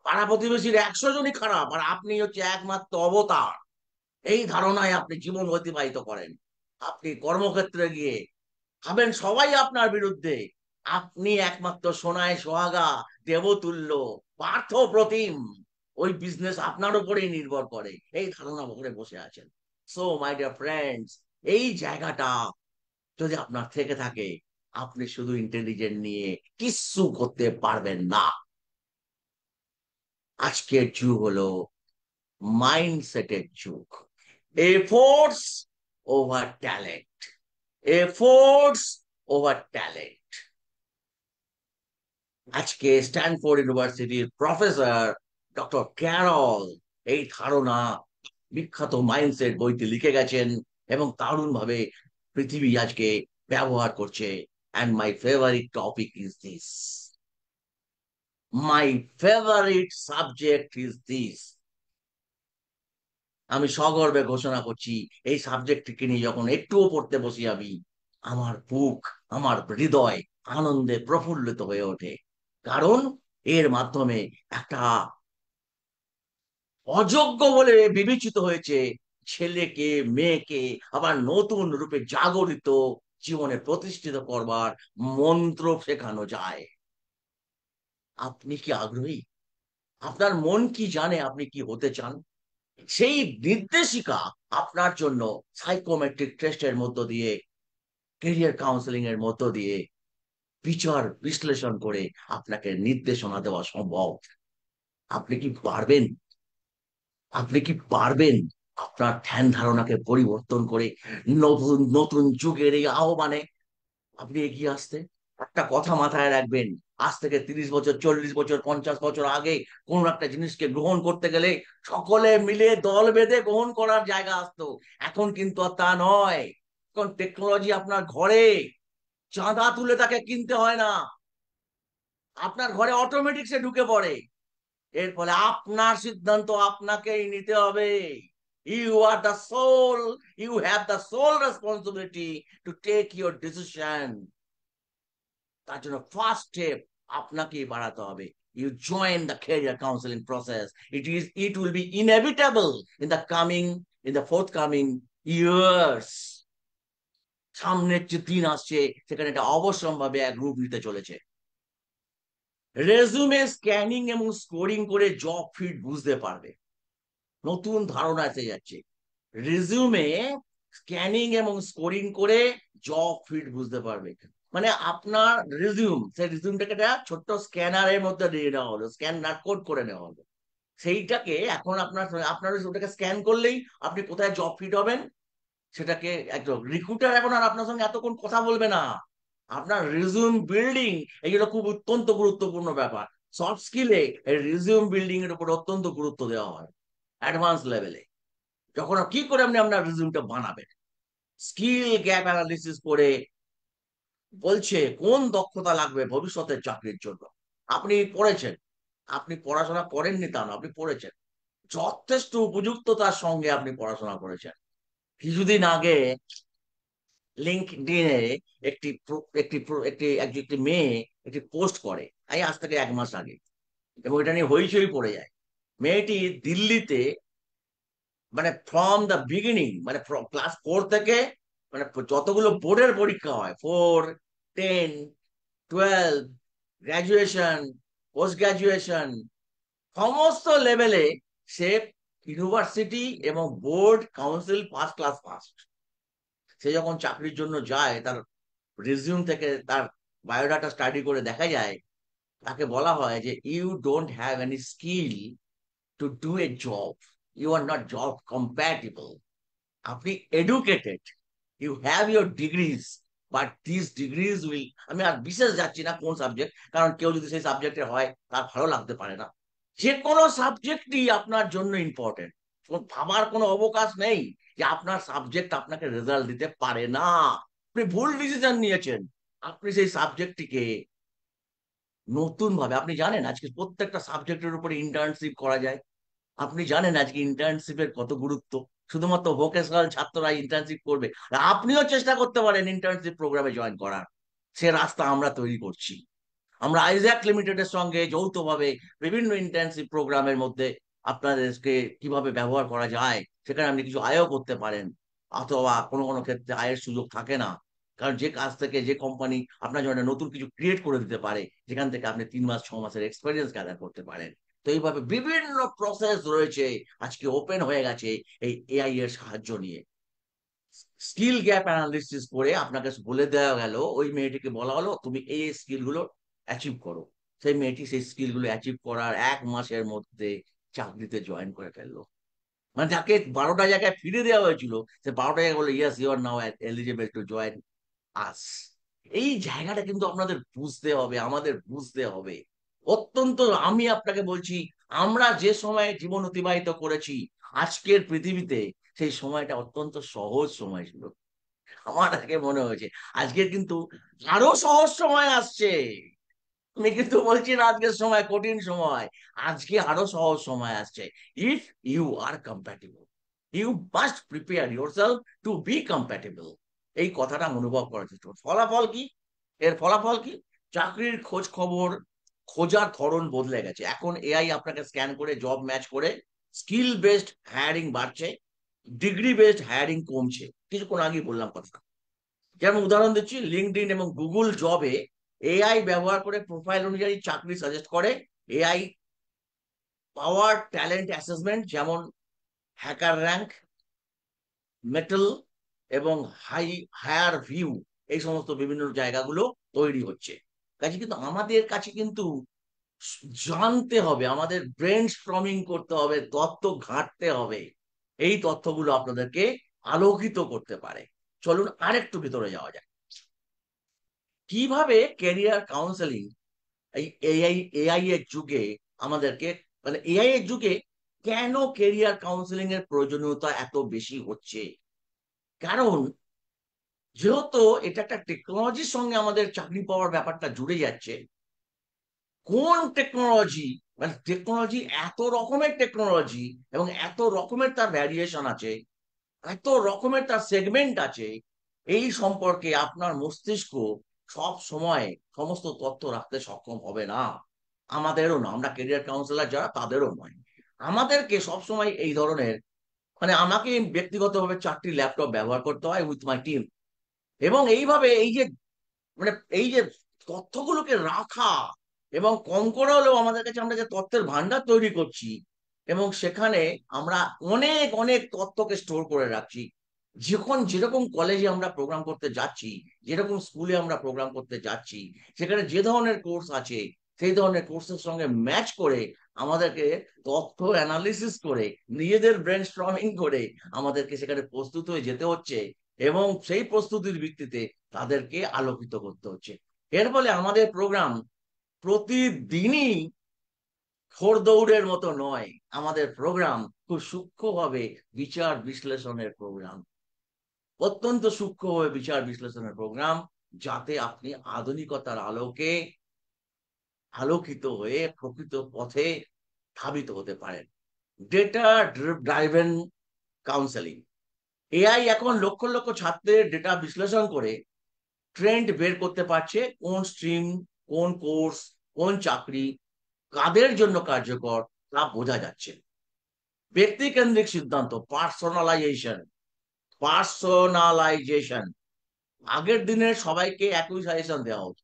পাড়া প্রতিবেশীর 100 জনই খারাপ আর আপনি হচ্ছে একমাত্র অবতার, এই ধারণায় আপনি জীবন অতিবাহিত করেন। আপনি কর্মক্ষেত্রে গিয়ে ভাবেন সবাই আপনার বিরুদ্ধে, আপনি একমাত্র সোনায় সোহাগা, দেবতুল্য, পার্থ প্রতিম, ওই বিজনেস আপনার উপরেই নির্ভর করে, এই ধারণা করে বসে আছেন। সো মাই ডিয়ার ফ্রেন্ডস, এই জায়গাটা যদি আপনার থেকে থাকে, আপনি শুধু ইন্টেলিজেন্ট নিয়ে কিচ্ছু করতে পারবেন না। আজকের যুগ হলো মাইন্ডসেটের যুগ। Efforts over talent, efforts over talent. আজকে স্ট্যানফোর্ড ইউনিভার্সিটির প্রফেসর ডক্টর ক্যারল এই ধারণা বিখ্যাত মাইন্ডসেট বইতে লিখে গেছেন এবং দারুণ ভাবে পৃথিবী আজকে ব্যবহার করছে। And my favourite topic is this, my favourite subject is this. আমি সগর্বে ঘোষণা করছি, এই সাবজেক্টটিকে নিয়ে যখন একটুও পড়তে বসি আমি, আমার বুক, আমার হৃদয় আনন্দে প্রফুল্লিত হয়ে ওঠে। কারণ এর মাধ্যমে একটা অযোগ্য বলে বিবেচিত হয়েছে ছেলেকে, মেয়েকে আবার নতুন রূপে জাগরিত জীবনে প্রতিষ্ঠিত করবার মন্ত্র শেখানো যায়। আপনি কি আগ্রহী? আপনার মন কি জানে আপনি কি হতে চান? সেই নির্দেশিকা আপনার জন্য সাইকোমেট্রিক টেস্টের মধ্য দিয়ে, ক্যারিয়ার কাউন্সেলিং এর মধ্য দিয়ে বিচার বিশ্লেষণ করে আপনাকে নির্দেশনা দেওয়া সম্ভব। আপনি কি পারবেন? আপনি কি পারবেন আপনার ধ্যান ধারণাকে পরিবর্তন করে নতুন নতুন যুগের এই আহ্বানে আপনি এগিয়ে আসতে? একটা কথা মাথায় রাখবেন, আজ থেকে 30 বছর, 40 বছর, 50 বছর আগে কোন একটা জিনিসকে গ্রহণ করতে গেলে সকলে মিলে দল বেঁধে গ্রহণ করার জায়গা আসতো। এখন কিন্তু আর তা নয়। এখন টেকনোলজি আপনার ঘরে, চাঁদা তুলে তাকে কিনতে হয় না, আপনার ঘরে অটোমেটিক সে ঢুকে পড়ে। এর ফলে আপনার সিদ্ধান্ত আপনাকেই নিতে হবে। You are the sole, you have the sole responsibility to take your decision. তার জন্য ফার্স্ট স্টেপ আপনাকেই বাড়াতে হবে। You join the career counselling process. It will be inevitable in the coming, in the forthcoming years. সামনের যে দিন আসছে সেখানে এটা অবশ্যম্ভাবী এক রূপ নিতে চলেছে। রেজুমে স্ক্যানিং এবং স্কোরিং করে জব ফিট বুঝতে পারবে, নতুন ধারণা এসে যাচ্ছে। রেজুমে স্ক্যানিং এবং স্কোরিং করে জব ফিট বুঝতে পারবে, মানে আপনার রিজিউম, সেই রিজিউমটাকে একটা ছোট্ট স্ক্যানারের মধ্যে দিয়ে নেওয়া হলো, স্ক্যান কোড করে নেওয়া হলো। সেইটাকে এখন আপনার আপনার ওটাকে স্ক্যান করলেই আপনি কোথায় জব ফিট হবেন সেটাকে একদম রিক্রুটার এখন আর আপনার সঙ্গে এতক্ষণ কথা বলবে না। আপনার রিজিউম বিল্ডিং, এগুলো খুব অত্যন্ত গুরুত্বপূর্ণ ব্যাপার। সফট স্কিলে রিজিউম বিল্ডিং এর উপর অত্যন্ত গুরুত্ব দেওয়া হয় অ্যাডভান্স লেভেলে। যখন কি করে আপনি আপনার রিজিউমটা বানাবেন, স্কিল গ্যাপ অ্যানালিসিস করে বলছে কোন দক্ষতা লাগবে ভবিষ্যতের চাকরির জন্য। আপনি পড়েছেন, আপনি পড়াশোনা করেননি তা না, আপনি পড়েছেন, যথেষ্ট উপযুক্ততার সঙ্গে আপনি পড়াশোনা করেছেন। কিছুদিন আগে লিঙ্কডইনে একটি একটি একটি একটি মেয়ে একটি পোস্ট করে, এই আজ থেকে 1 মাস আগে, এবং এটা নিয়ে হইচই পড়ে যায়। মেয়েটি দিল্লিতে, মানে ফ্রম দ্য বিগিনিং, মানে ক্লাস 4 থেকে, মানে যতগুলো বোর্ডের পরীক্ষা হয়, 4, 10, 12, গ্রাজুয়েশন, পোস্ট গ্রাজুয়েশন, সমস্ত লেভেলে সে ইউনিভার্সিটি এবং board council first class first. সে যখন চাকরির জন্য যায়, তার রিজিউম থেকে তার বায়োডাটা স্টাডি করে দেখা যায়, তাকে বলা হয় যে you don't have any skill to do a job, you are not job compatible. আপনি educated, you have your degrees, but this degrees will, আমি আর বিশেষ যাচ্ছি না কোন সাবজেক্ট, কারণ কেউ যদি সেই সাবজেক্টে হয় তার ভালো লাগতে পারে না। যে কোনো সাবজেক্টই আপনার জন্য ইম্পর্টেন্ট, ভাবার কোনো অবকাশ নেই যে আপনার সাবজেক্ট আপনাকে রেজাল্ট দিতে পারে না। আপনি ভুল ডিসিশন নিয়েছেন, আপনি সেই সাবজেক্টটিকে নতুন ভাবে, আপনি জানেন আজকে প্রত্যেকটা সাবজেক্টের উপরে ইন্টার্নশিপ করা যায়। আপনি জানেন আজকে ইন্টার্নশিপের কত গুরুত্ব। শুধুমাত্র ভোকেশনাল ছাত্ররা ইন্টার্নশিপ করবে, আর আপনিও চেষ্টা করতে পারেন ইন্টার্নশিপ প্রোগ্রামে জয়েন করার। সে রাস্তা আমরা তৈরি করছি। আমরা আইজ্যাক লিমিটেডের সঙ্গে যৌথভাবে বিভিন্ন ইন্টার্নশিপ প্রোগ্রামের মধ্যে আপনাদেরকে কিভাবে ব্যবহার করা যায়, সেখানে আপনি কিছু আয়ও করতে পারেন, অথবা কোনো কোনো ক্ষেত্রে আয়ের সুযোগ থাকে না। কারণ যে কাজ থেকে যে কোম্পানি আপনার জন্য নতুন কিছু ক্রিয়েট করে দিতে পারে, যেখান থেকে আপনি 3 মাস 6 মাসের এক্সপিরিয়েন্স গ্যাদার করতে পারেন। তো এইভাবে বিভিন্ন প্রসেস রয়েছে, আজকে ওপেন হয়ে গেছে এই এআই এর সাহায্য নিয়ে। স্কিল গ্যাপ অ্যানালিসিস করে আপনাকে বলে দেওয়া গেল, ওই মেয়েটিকে বলা হলো তুমি এই স্কিল গুলো অ্যাচিভ করো। সেই মেয়েটি সেই স্কিল গুলো অ্যাচিভ করার 1 মাসের মধ্যে চাকরিতে জয়েন করে ফেললো। মানে যাকে 12টা জায়গায় ফিরে দেওয়া হয়েছিল, সে 12টা জায়গায় বলে yes you are now eligible to join us. এই জায়গাটা কিন্তু আপনাদের বুঝতে হবে, আমাদের বুঝতে হবে অত্যন্ত। আমি আপনাকে বলছি, আমরা যে সময়ে জীবন অতিবাহিত করেছি আজকের পৃথিবীতে, সেই সময়টা অত্যন্ত সহজ সময় ছিল। আমার আগে মনে হয়েছে আজকের কিন্তু আরো সহজ সময় আসছে। আমি কিন্তু বলছি না আজকের সময় কঠিন সময়, আজকে আরো সহজ সময় আসছে। If you are compatible, you must prepare yourself to be compatible. এই কথাটা অনুভব করা যেত। ফলাফল কি? এর ফলাফল কি? চাকরির খোঁজ খবর খোঁজার ধরন বদলে গেছে। এখন এআই আপনাকে স্ক্যান করে জব ম্যাচ করে, স্কিল বেসড হায়ারিং বাড়ছে, ডিগ্রি বেসড হায়ারিং কমছে। কিছুক্ষণ আগে বললাম কথা। যেমন উদাহরণ দিচ্ছি, লিঙ্কডইন এবং গুগল জবে এআই ব্যবহার করে প্রোফাইল অনুযায়ী চাকরি সাজেস্ট করে। এআই পাওয়ার ট্যালেন্ট অ্যাসেসমেন্ট, যেমন হ্যাকার র্যাঙ্ক, মেটাল এবং হায়ার ভিউ, এই সমস্ত বিভিন্ন জায়গাগুলো তৈরি হচ্ছে। কাজে কিন্তু আমাদের কাছে কিন্তু জানতে হবে, আমাদের ব্রেন স্ট্রমিং করতে হবে, তথ্য ঘাঁটতে হবে। এই তথ্যগুলো আপনাদেরকে আলোকিত করতে পারে। চলুন আরেকটু ভিতরে যাওয়া যায়। কিভাবে ক্যারিয়ার কাউন্সেলিং এই এআই এআই এর যুগে আমাদেরকে, মানে এআই এর যুগে কেন ক্যারিয়ার কাউন্সেলিং এর প্রয়োজনীয়তা এত বেশি হচ্ছে? কারণ যেহেতু এটা একটা টেকনোলজির সঙ্গে আমাদের চাকরি পাওয়ার ব্যাপারটা জুড়ে যাচ্ছে। কোন টেকনোলজি, মানে টেকনোলজি, এত রকমের টেকনোলজি, এবং এত রকমের তার ভ্যারিয়েশন আছে, এত রকমের তার সেগমেন্ট আছে, এই সম্পর্কে আপনার মস্তিষ্ক সব সময় সমস্ত তথ্য রাখতে সক্ষম হবে না। আমাদেরও না, আমরা কেরিয়ার কাউন্সিলর যারা তাদেরও নয়। আমাদেরকে সবসময় এই ধরনের, মানে আমাকে ব্যক্তিগতভাবে 4টি ল্যাপটপ ব্যবহার করতে হয় উইথ মাই টিম, এবং এইভাবে এই যে, মানে এই যে তথ্যগুলোকে রাখা, এবং কম করে হলেও আমাদের কাছে আমরা যে তথ্যের ভান্ডার তৈরি করছি, এবং সেখানে আমরা অনেক অনেক তথ্যকে স্টোর করে রাখছি। যখন যেরকম কলেজে আমরা প্রোগ্রাম করতে যাচ্ছি, যেরকম স্কুলে আমরা প্রোগ্রাম করতে যাচ্ছি, সেখানে যে ধরনের কোর্স আছে, সেই ধরনের কোর্সের সঙ্গে ম্যাচ করে আমাদেরকে তথ্য অ্যানালিসিস করে নিজেদের ব্রেন স্টর্মিং করে আমাদেরকে সেখানে প্রস্তুত হয়ে যেতে হচ্ছে। এবং সেই প্রস্তুতির ভিত্তিতে তাদেরকে আলোকিত করতে হচ্ছে। এর ফলে আমাদের প্রোগ্রাম প্রতিদিনই ঘোড়দৌড়ের মতো নয়, আমাদের প্রোগ্রাম খুব সূক্ষ্মভাবে বিচার বিশ্লেষণের প্রোগ্রাম, অত্যন্ত সূক্ষ্মভাবে বিচার বিশ্লেষণের প্রোগ্রাম, যাতে আপনি আধুনিকতার আলোকে আলোকিত হয়ে প্রকৃত পথে ধাবিত হতে পারেন। ডেটা ড্রাইভেন কাউন্সেলিং, এআই এখন লক্ষ লক্ষ ছাত্রের ডেটা বিশ্লেষণ করে ট্রেন্ড বের করতে পারছে, কোন স্ট্রিম, কোন কোর্স, কোন চাকরি কাদের জন্য কার্যকর তা বোঝা যাচ্ছে। ব্যক্তিকেন্দ্রিক সিদ্ধান্ত, পার্সোনালাইজেশন, পার্সোনালাইজেশন, আগের দিনে সবাইকে একই সাজেশন দেওয়া হতো,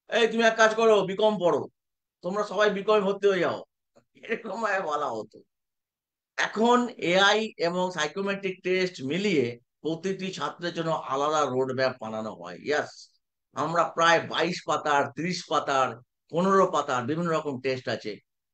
এই তুমি এক কাজ করো, বিকম পড়ো, তোমরা সবাই বিকম ভর্তি হয়ে যাও, এরকম ভাবে বলা হতো। এখন এআই এবং সাইকোমেট্রিক টেস্ট মিলিয়ে প্রতিটি ছাত্রের জন্য আলাদা রোড ম্যাপ বানানো হয়। ইয়াস, আমরা প্রায় 22 পাতার, 30 পাতার, 15 পাতার বিভিন্ন রকম টেস্ট আছে,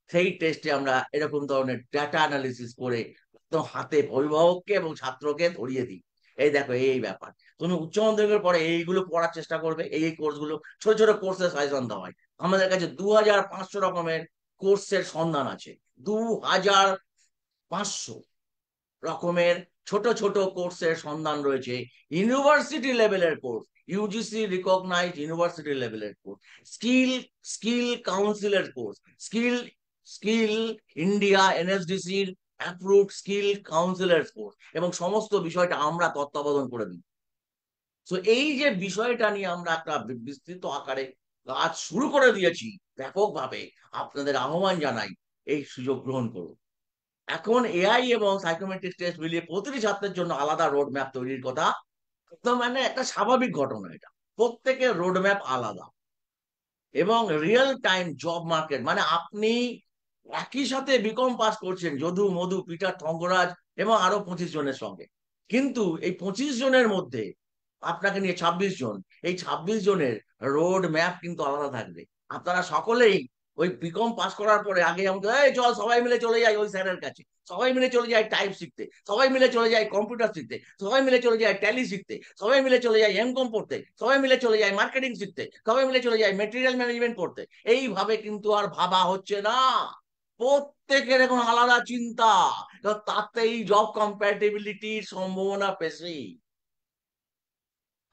সেই টেস্টে আমরা এরকম ধরনের ডাটা অ্যানালিসিস করে একদম হাতে অভিভাবককে এবং ছাত্রকে ধরিয়ে দিই, এই দেখো এই ব্যাপার, তুমি উচ্চ মাধ্যমিকের পরে এইগুলো পড়ার চেষ্টা করবে, এই কোর্সগুলো, ছোট ছোট কোর্সের সাজেশন দেওয়া হয়। আমাদের কাছে 2500 রকমের কোর্সের সন্ধান আছে, 2500 রকমের ছোট ছোট কোর্সের সন্ধান রয়েছে, ইউনিভার্সিটি লেভেলের কোর্স, ইউজিসি রিকগনাইজড ইউনিভার্সিটি লেভেলের কোর্স, স্কিল স্কিল কাউন্সিলের কোর্স, স্কিল স্কিল ইন্ডিয়া এনএসডিসির অ্যাপ্রুভড স্কিল কাউন্সিলের কোর্স, এবং সমস্ত বিষয়টা আমরা তত্ত্বাবধান করে দিই। তো এই যে বিষয়টা নিয়ে আমরা একটা বিস্তৃত আকারে কাজ শুরু করে দিয়েছি ব্যাপকভাবে, আপনাদের আহ্বান জানাই এই সুযোগ গ্রহণ করুন। এখন এআই এবং সাইকোমেট্রিক টেস্ট মিলিয়ে প্রতিটি ছাত্রের জন্য আলাদা রোড ম্যাপ তৈরির কথা, তো মানে একটা স্বাভাবিক ঘটনা এটা, প্রত্যেকের রোড ম্যাপ আলাদা। এবং রিয়েল টাইম জব মার্কেট, মানে আপনি একই সাথে বিকম পাস করছেন যদু মধু পিটার থঙ্গরাজ এবং আরো 25 জনের সঙ্গে, কিন্তু এই 25 জনের মধ্যে আপনাকে নিয়ে 26 জন, এই 26 জনের রোড ম্যাপ কিন্তু আলাদা থাকবে। আপনারা সকলেই ওই বিকম পাস করার পরে আগে আমাকে, এই চল সবাই মিলে চলে যাই ওই স্যারের কাছে, সবাই মিলে চলে যাই টাইপ শিখতে, সবাই মিলে চলে যাই কম্পিউটার শিখতে, সবাই মিলে চলে যাই ট্যালি শিখতে, সবাই মিলে চলে যাই এমকম পড়তে, সবাই মিলে চলে যাই মার্কেটিং শিখতে, সবাই মিলে চলে যাই মেটেরিয়াল ম্যানেজমেন্ট পড়তে। এইভাবে কিন্তু আর ভাবা হচ্ছে না, প্রত্যেকের এখন আলাদা চিন্তা, তাতেই জব কম্প্যাটিবিলিটির সম্ভাবনা বেশি।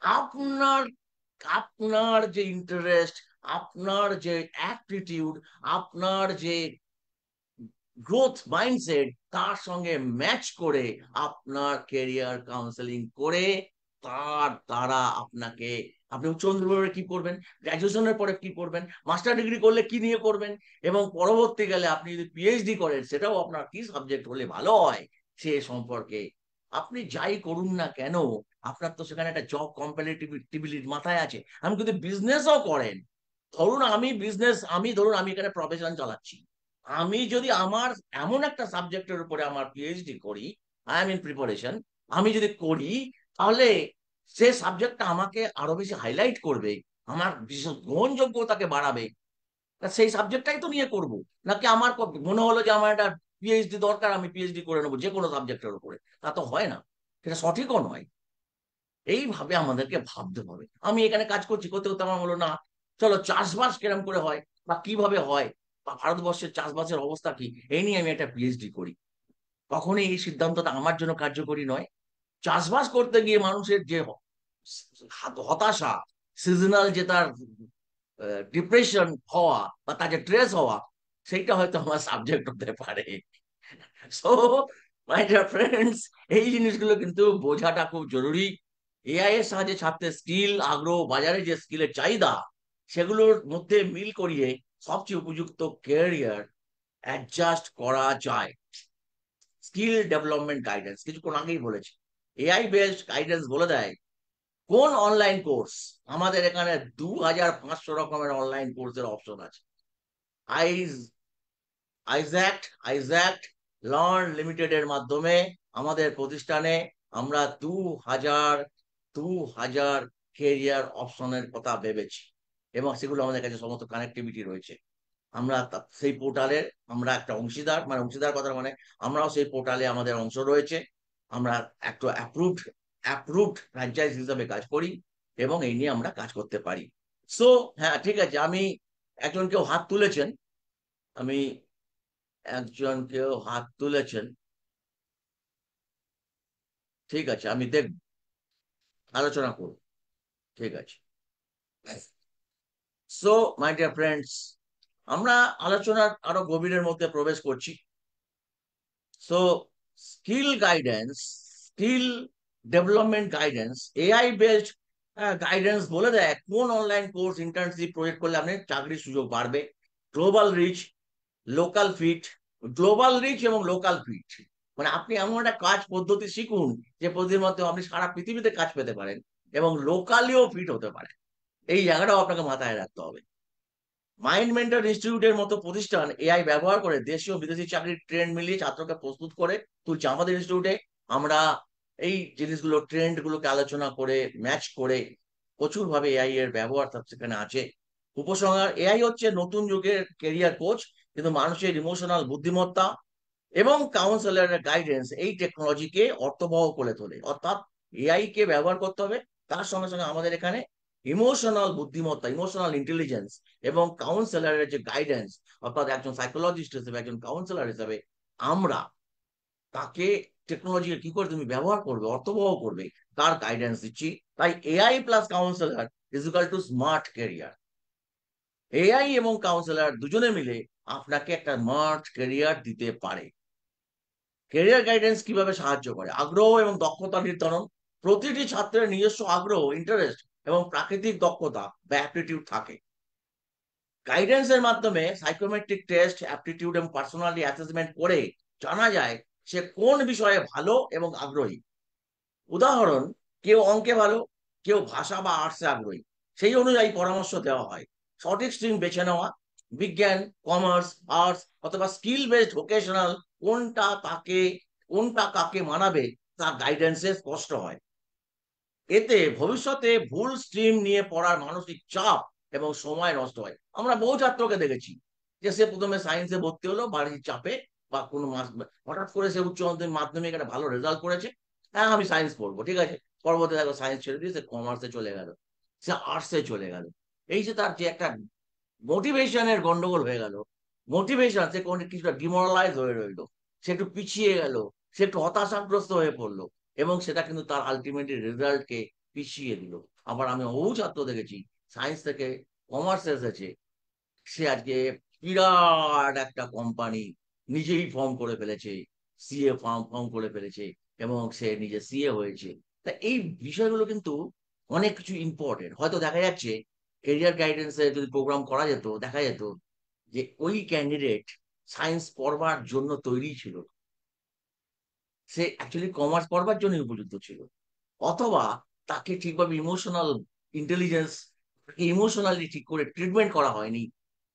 আপনার আপনার যে ইন্টারেস্ট, আপনার যে অ্যাটিটিউড, আপনার যে গ্রোথ মাইন্ডসেট, তার সঙ্গে ম্যাচ করে আপনার কেরিয়ার কাউন্সেলিং করে তার দ্বারা আপনাকে, আপনি উচ্চ মাধ্যমিকের কি করবেন, গ্রাজুয়েশনের পরে কি করবেন, মাস্টার ডিগ্রি করলে কি নিয়ে করবেন, এবং পরবর্তীকালে আপনি যদি পিএইচডি করেন সেটাও আপনার কি সাবজেক্ট হলে ভালো হয়, সে সম্পর্কে আপনি যাই করুন না কেন, আপনার তো সেখানে একটা জব কম্পারেটিভিটি মাথায় আছে। আমি কিন্তু বিজনেসও করেন, ধরুন আমি বিজনেস, আমি ধরুন আমি এখানে প্রফেশন চালাচ্ছি, আমি যদি আমার এমন একটা সাবজেক্টের উপরে আমার পিএইচডি করি, আই এম ইন প্রিপারেশন, আমি যদি করি, তাহলে সে সাবজেক্টটা আমাকে আরো বেশি হাইলাইট করবে, আমার বিশেষ গ্রহণযোগ্যতাকে বাড়াবে, তা সেই সাবজেক্টটাই তো নিয়ে করব। নাকি আমার মনে হলো যে আমার একটা পিএইচডি দরকার, আমি পিএইচডি করে নেবো যে কোনো সাবজেক্টের উপরে, তা তো হয় না, সেটা সঠিকও নয়। এইভাবে আমাদেরকে ভাবতে হবে। আমি এখানে কাজ করছি, করতে করতে আমার হলো না, চলো চাষবাস কিরম করে হয় বা কিভাবে হয়, বা ভারতবর্ষের চাষবাসের অবস্থা কি, এই নিয়ে আমি একটা পিএইচডি করি। কখনোই এই সিদ্ধান্তটা আমার জন্য কার্যকরী নয়। চাষবাস করতে গিয়ে মানুষের যে হতাশা, সিজনাল যে তার ডিপ্রেশন হওয়া বা তার যে ট্রেস হওয়া, সেইটা হয়তো আমার সাবজেক্ট হতে পারে। সো মাই ডিয়ার ফ্রেন্ডস, এই জিনিসগুলো কিন্তু বোঝাটা খুব জরুরি। এআই এর সাহায্যে ছাত্রের স্কিল, আগ্রহ, বাজারে যে স্কিলের চাহিদা, সেগুলোর মধ্যে মিল করিয়ে সবচেয়ে উপযুক্ত ক্যারিয়ার অ্যাডজাস্ট করা যায়। স্কিল ডেভেলপমেন্ট গাইডেন্স, কিছুক্ষণ আগেই বলেছি, এআই বেসড গাইডেন্স বলে দেয় কোন অনলাইন কোর্স, আমাদের এখানে 2500 রকমের অনলাইন কোর্সের অপশন আছে। আইজ আইজ্যাক্ট আইজ্যাক্ট লার্ন লিমিটেড এর মাধ্যমে আমাদের প্রতিষ্ঠানে আমরা 2000 কেরিয়ার অপশনের কথা ভেবেছি, এবং সেগুলো আমাদের কাছে সমস্ত কানেক্টিভিটি রয়েছে। আমরা সেই পোর্টালের আমরা একটা অংশীদার, মানে অংশীদার কথা মানে আমরাও সেই পোর্টালে আমাদের অংশ রয়েছে, আমরা একটা অ্যাপ্রুভড অ্যাপ্রুভড ফ্র্যাঞ্চাইজ হিসাবে কাজ করি এবং এই নিয়ে আমরা কাজ করতে পারি। সো হ্যাঁ, ঠিক আছে, আমি একজন কেউ হাত তুলেছেন, আমি একজন কেউ হাত তুলেছেন, ঠিক আছে, আমি দেখব, আলোচনা করব, ঠিক আছে। সো মাই ডিয়ার ফ্রেন্ডস, আমরা আলোচনার আরো গভীরের মধ্যে প্রবেশ করছি। So skill guidance, skill development guidance, AI based guidance বলে দেয় কোন অনলাইন কোর্স, ইন্টার্নশিপ, প্রজেক্ট করলে আপনি চাকরির সুযোগ বাড়বে। Global reach, local fit, global reach এবং লোকাল ফিট, মানে আপনি এমন একটা কাজ পদ্ধতি শিখুন যে পদ্ধতির মধ্যে আপনি সারা পৃথিবীতে কাজ পেতে পারেন এবং লোকালিও ফিট হতে পারেন। এই জায়গাটাও আপনাকে মাথায় রাখতে হবে। মাইন্ড মেন্টর ইনস্টিটিউটের মতো প্রতিষ্ঠান এআই ব্যবহার করে দেশীয় বিদেশি চাকরির ট্রেন্ড মিলিয়ে ছাত্রকে প্রস্তুত করে তুলছে। আমাদের ইনস্টিটিউটে আমরা এই জিনিসগুলো, ট্রেন্ড গুলোকে আলোচনা করে, ম্যাচ করে প্রচুর ভাবে এআই এর ব্যবহার তার সেখানে আছে। উপসংহার: এআই হচ্ছে নতুন যুগের কেরিয়ার কোচ, কিন্তু মানুষের ইমোশনাল বুদ্ধিমত্তা এবং কাউন্সিলরের গাইডেন্স এই টেকনোলজিকে অর্থবহ করে তোলে। অর্থাৎ এআই কে ব্যবহার করতে হবে, তার সঙ্গে সঙ্গে আমাদের এখানে ইমোশনাল বুদ্ধিমত্তা, ইমোশনাল ইন্টেলিজেন্স এবং কাউন্সিলরের যে গাইডেন্স, অর্থাৎ একজন সাইকোলজিস্ট হিসেবে, একজন কাউন্সিলর হিসেবে আমরা তাকে টেকনোলজি কি করে তুমি ব্যবহার করবে, অর্থবহ করবে, তার গাইডেন্স দিচ্ছি। তাই AI plus councillor is equal to smart career. AI এবং কাউন্সিলর দুজনে মিলে আপনাকে একটা স্মার্ট ক্যারিয়ার দিতে পারে। ক্যারিয়ার গাইডেন্স কিভাবে সাহায্য করে? আগ্রহ এবং দক্ষতা নির্ধারণ: প্রতিটি ছাত্রের নিজস্ব আগ্রহ, ইন্টারেস্ট এবং প্রাকৃতিক দক্ষতা বা অ্যাপটিটিউড থাকে। গাইডেন্সের মাধ্যমে সাইকোমেট্রিক টেস্ট, অ্যাপটিটিউড এবং পার্সোনালিটি অ্যাসেসমেন্ট করে জানা যায় সে কোন বিষয়ে ভালো এবং আগ্রহী। উদাহরণ: কেউ অঙ্কে ভালো, কেউ ভাষা বা আর্টসে আগ্রহী, সেই অনুযায়ী পরামর্শ দেওয়া হয়। সঠিক স্ট্রিম বেছে নেওয়া: বিজ্ঞান, কমার্স, আর্টস অথবা স্কিল বেসড ভোকেশনাল, কোনটা কাকে মানাবে তা গাইডেন্সে স্পষ্ট হয়। এতে ভবিষ্যতে ভুল স্ট্রিম নিয়ে পড়ার মানসিক চাপ এবং সময় নষ্ট হয়। আমরা বহু ছাত্রকে দেখেছি যে সে প্রথমে সায়েন্সে ভর্তি হলো বাড়ির চাপে, বা কোনো হঠাৎ করে সে উচ্চ মাধ্যমিক একটা ভালো রেজাল্ট করেছে, হ্যাঁ আমি সায়েন্স পড়বো, ঠিক আছে, পরবর্তী দেখো সায়েন্স ছেড়ে দিয়ে সে কমার্সে চলে গেল, সে আর্টসে চলে গেল। এই যে তার যে একটা মোটিভেশনের গন্ডগোল হয়ে গেল, মোটিভেশন, সে কোন কিছুটা ডিমোরালাইজ হয়ে রইলো, সে একটু পিছিয়ে গেল, সে একটু হতাশাগ্রস্ত হয়ে পড়লো এবং সেটা কিন্তু তার আলটিমেটলি রেজাল্টকে পিছিয়ে দিল। আবার আমি বহু ছাত্র দেখেছি সায়েন্স থেকে কমার্সে এসেছে, সে আজকে বিরাট একটা কোম্পানি নিজেই ফর্ম করে ফেলেছে, সিএ ফর্ম ফর্ম করে ফেলেছে এবং সে নিজে সিএ হয়েছে। তা এই বিষয়গুলো কিন্তু অনেক কিছু ইম্পর্টেন্ট। হয়তো দেখা যাচ্ছে কেরিয়ার গাইডেন্সে যদি প্রোগ্রাম করা যেত, দেখা যেত যে ওই ক্যান্ডিডেট সায়েন্স পড়বার জন্য তৈরি ছিল, সে অ্যাকচুয়ালি কমার্স পড়বার জন্য উপযুক্ত ছিল, অথবা তাকে ঠিকভাবে ইমোশনাল ইন্টেলিজেন্স, ইমোশনালি ঠিক করে ট্রিটমেন্ট করা হয়নি,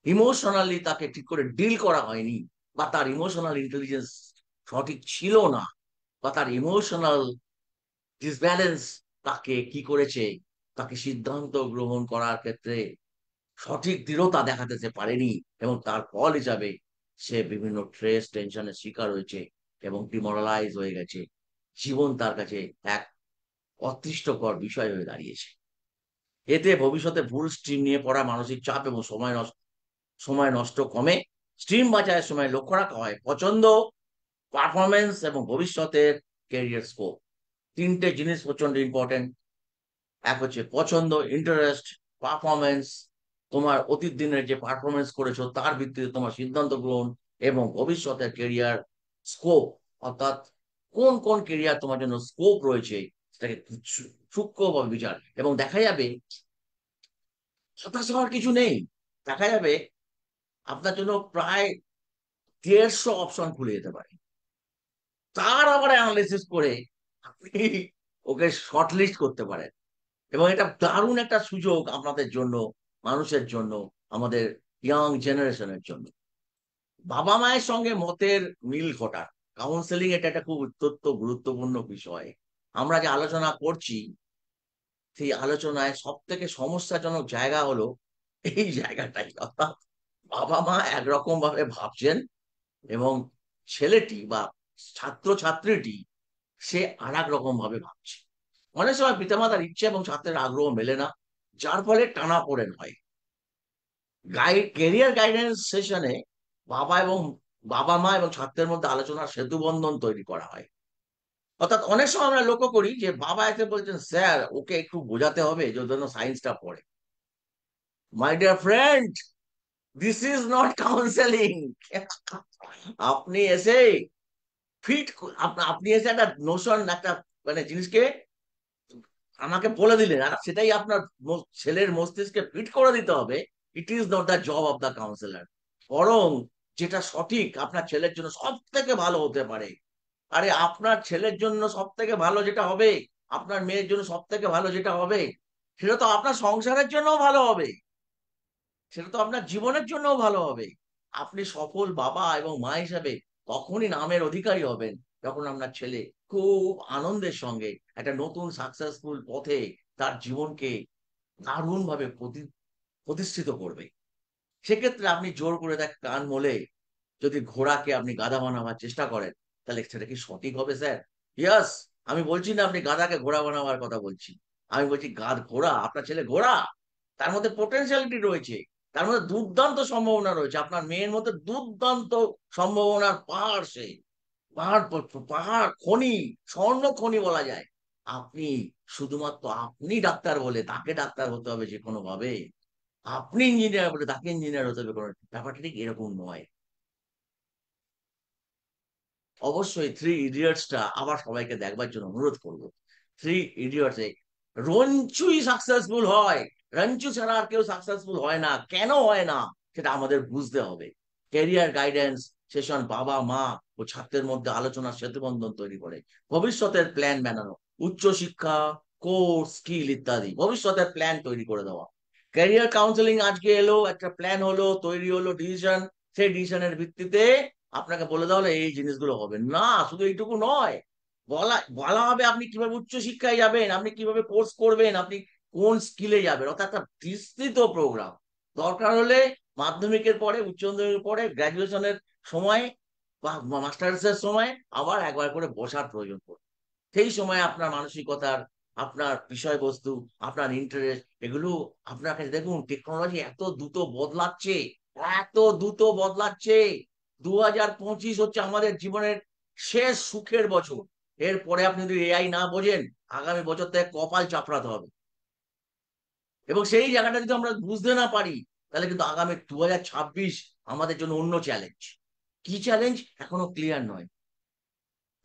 ইমোশনালি তাকে ঠিক করে ডিল করা হয়নি, বা তার ইমোশনাল ইন্টেলিজেন্স সঠিক ছিল না, বা তার ইমোশনাল ডিসব্যালেন্স তাকে কি করেছে, তাকে সিদ্ধান্ত গ্রহণ করার ক্ষেত্রে সঠিক দৃঢ়তা দেখাতে সে পারেনি, এবং তার ফল হিসাবে সে বিভিন্ন স্ট্রেস টেনশনের শিকার হয়েছে এবং ডিমোরালাইজ হয়ে গেছে। জীবন তার কাছে এক অতৃষ্টকর বিষয় হয়ে দাঁড়িয়েছে। এতে ভবিষ্যতে ভুল স্ট্রিম নিয়ে পড়া মানসিক চাপ এবং সময় নষ্ট কমে। স্ট্রিম বাঁচায় সময় লক্ষ্য রাখা হয় পছন্দ, পারফরমেন্স এবং ভবিষ্যতের ক্যারিয়ার স্কোপ। তিনটে জিনিস প্রচন্ড ইম্পর্টেন্ট। এক হচ্ছে পছন্দ, ইন্টারেস্ট, পারফরমেন্স, তোমার অতীত দিনের যে পারফরমেন্স করেছো তার ভিত্তিতে তোমার সিদ্ধান্ত গ্রহণ, এবং ভবিষ্যতের কেরিয়ার স্কোপ, অর্থাৎ কোন কোন কেরিয়ার তোমার জন্য স্কোপ রয়েছে সেটাকে সূক্ষ্মভাবে বিচার, এবং দেখা যাবে হতাশ হওয়ার কিছু নেই। দেখা যাবে আপনার জন্য প্রায় 150 অপশন খুলে যেতে পারে, তার আবার অ্যানালিসিস করে আপনি ওকে শর্টলিস্ট করতে পারেন। এবং এটা দারুণ একটা সুযোগ আপনাদের জন্য, মানুষের জন্য, আমাদের ইয়াং জেনারেশনের জন্য। বাবা মায়ের সঙ্গে মতের মিল ঘটা, কাউন্সেলিং এটা একটা খুব অত্যন্ত গুরুত্বপূর্ণ বিষয়। আমরা যে আলোচনা করছি, সেই আলোচনায় সব থেকে সমস্যাজনক জায়গা হলো এই জায়গাটাই, অর্থাৎ বাবা মা একরকম ভাবে ভাবছেন এবং ছেলেটি বা ছাত্র ছাত্রীটি সে আর এক রকম ভাবে ভাবছে। অনেক সময় পিতামাতার ইচ্ছে এবং ছাত্রের আগ্রহ মেলে না, যার ফলে টানাপোড়েন হয়। ক্যারিয়ার গাইডেন্স সেশনে বাবা এবং বাবা মা এবং ছাত্রের মধ্যে আলোচনার সেতু বন্ধন তৈরি করা হয়। অর্থাৎ অনেক সময় আমরা লক্ষ্য করি যে বাবা এসে বলছেন, স্যার ওকে একটু বোঝাতে হবে যে ওর জন্য সায়েন্সটা পড়ে। My dear friend, this is not counselling. আপনি এসে ফিট, আপনি এসে একটা নোশন, একটা মানে জিনিসকে আমাকে বলে দিলেন, আর সেটাই আপনার ছেলের মস্তিষ্কে ফিট করে দিতে হবে। It is not the job of the councillor. বরং যেটা সঠিক আপনার ছেলের জন্য সব থেকে ভালো হতে পারে, আরে আপনার ছেলের জন্য সব থেকে ভালো যেটা হবে, আপনার মেয়ের জন্য সব থেকে ভালো যেটা হবে, সেটা তো আপনার সংসারের জন্যও ভালো হবে, সেটা তো আপনার জীবনের জন্যও ভালো হবে। আপনি সফল বাবা এবং মা হিসাবে তখনই নামের অধিকারী হবেন, যখন আপনার ছেলে খুব আনন্দের সঙ্গে একটা নতুন সাকসেসফুল পথে তার জীবনকে দারুণ ভাবে প্রতিষ্ঠিত করবে। সেক্ষেত্রে আপনি জোর করে দেখ কান মলে যদি ঘোড়াকে আপনি গাধা বানাবার চেষ্টা করেন, তাহলে সেটা কি সঠিক হবে স্যার? ইয়াস, আমি বলছি না আপনি গাধাকে ঘোড়া বানাবার কথা বলছি। আমি বলছি ঘোড়া, আপনার ছেলে ঘোড়া, তার মধ্যে পোটেনশিয়ালিটি রয়েছে, তার মধ্যে দুর্দান্ত সম্ভাবনা রয়েছে। আপনার মেয়ের মধ্যে দুর্দান্ত সম্ভাবনার পাহাড়, সে পাহাড়, পাহাড় খনি, স্বর্ণ খনি বলা যায়। আপনি শুধুমাত্র আপনি ডাক্তার বলে তাকে ডাক্তার হতে হবে যে কোনো ভাবে, আপনি ইঞ্জিনিয়ার বলে তাকে ইঞ্জিনিয়ার হতে হবে, কোনো ব্যাপারটা ঠিক এরকম নয়। অবশ্যই থ্রি ইডিয়টসটা আবার সবাইকে দেখবার জন্য অনুরোধ করবো। থ্রি ইডিয়টস এ রঞ্চুই সাকসেসফুল হয়, রঞ্চু ছাড়া আর কেউ সাকসেসফুল হয় না। কেন হয় না সেটা আমাদের বুঝতে হবে। ক্যারিয়ার গাইডেন্স সেশন বাবা মা ও ছাত্রের মধ্যে আলোচনা সেতুবন্ধন তৈরি করে, ভবিষ্যতের প্ল্যান বানানো, উচ্চশিক্ষা, কোর্স, স্কিল ইত্যাদি ভবিষ্যতের প্ল্যান তৈরি করে দেওয়া। ক্যারিয়ার কাউন্সেলিং আজকে এলো, একটা প্ল্যান হলো, তৈরি হলো ডিসিশন, সেই ডিসিশনের ভিত্তিতে আপনাকে বলে দেওয়া হলো এই জিনিসগুলো হবে না। শুধু এইটুকু নয়, বলা বলা হবে আপনি কিভাবে উচ্চশিক্ষায় যাবেন, আপনি কিভাবে কোর্স করবেন, আপনি কোন স্কিলে যাবেন, অর্থাৎ একটা বিস্তৃত প্রোগ্রাম। দরকার হলে মাধ্যমিকের পরে, উচ্চ মাধ্যমিকের পরে, গ্রাজুয়েশনের সময় বা মাস্টার্স এর সময় আবার একবার করে বসার প্রয়োজন পড়ে। সেই সময় আপনার মানসিকতার, আপনার বিষয়বস্তু, আপনার ইন্টারেস্ট, এগুলো আপনার কাছে, দেখুন টেকনোলজি এত দ্রুত বদলাচ্ছে, এত দ্রুত বদলাচ্ছে। 2025 হচ্ছে আমাদের জীবনের শেষ সুখের বছর। এরপরে আপনি যদি এআই না বোঝেন, আগামী বছর থেকে কপাল চাপড়াতে হবে। এবং সেই জায়গাটা যদি আমরা বুঝতে না পারি, তাহলে কিন্তু আগামী 2026 আমাদের জন্য অন্য চ্যালেঞ্জ। কি চ্যালেঞ্জ এখনো ক্লিয়ার নয়।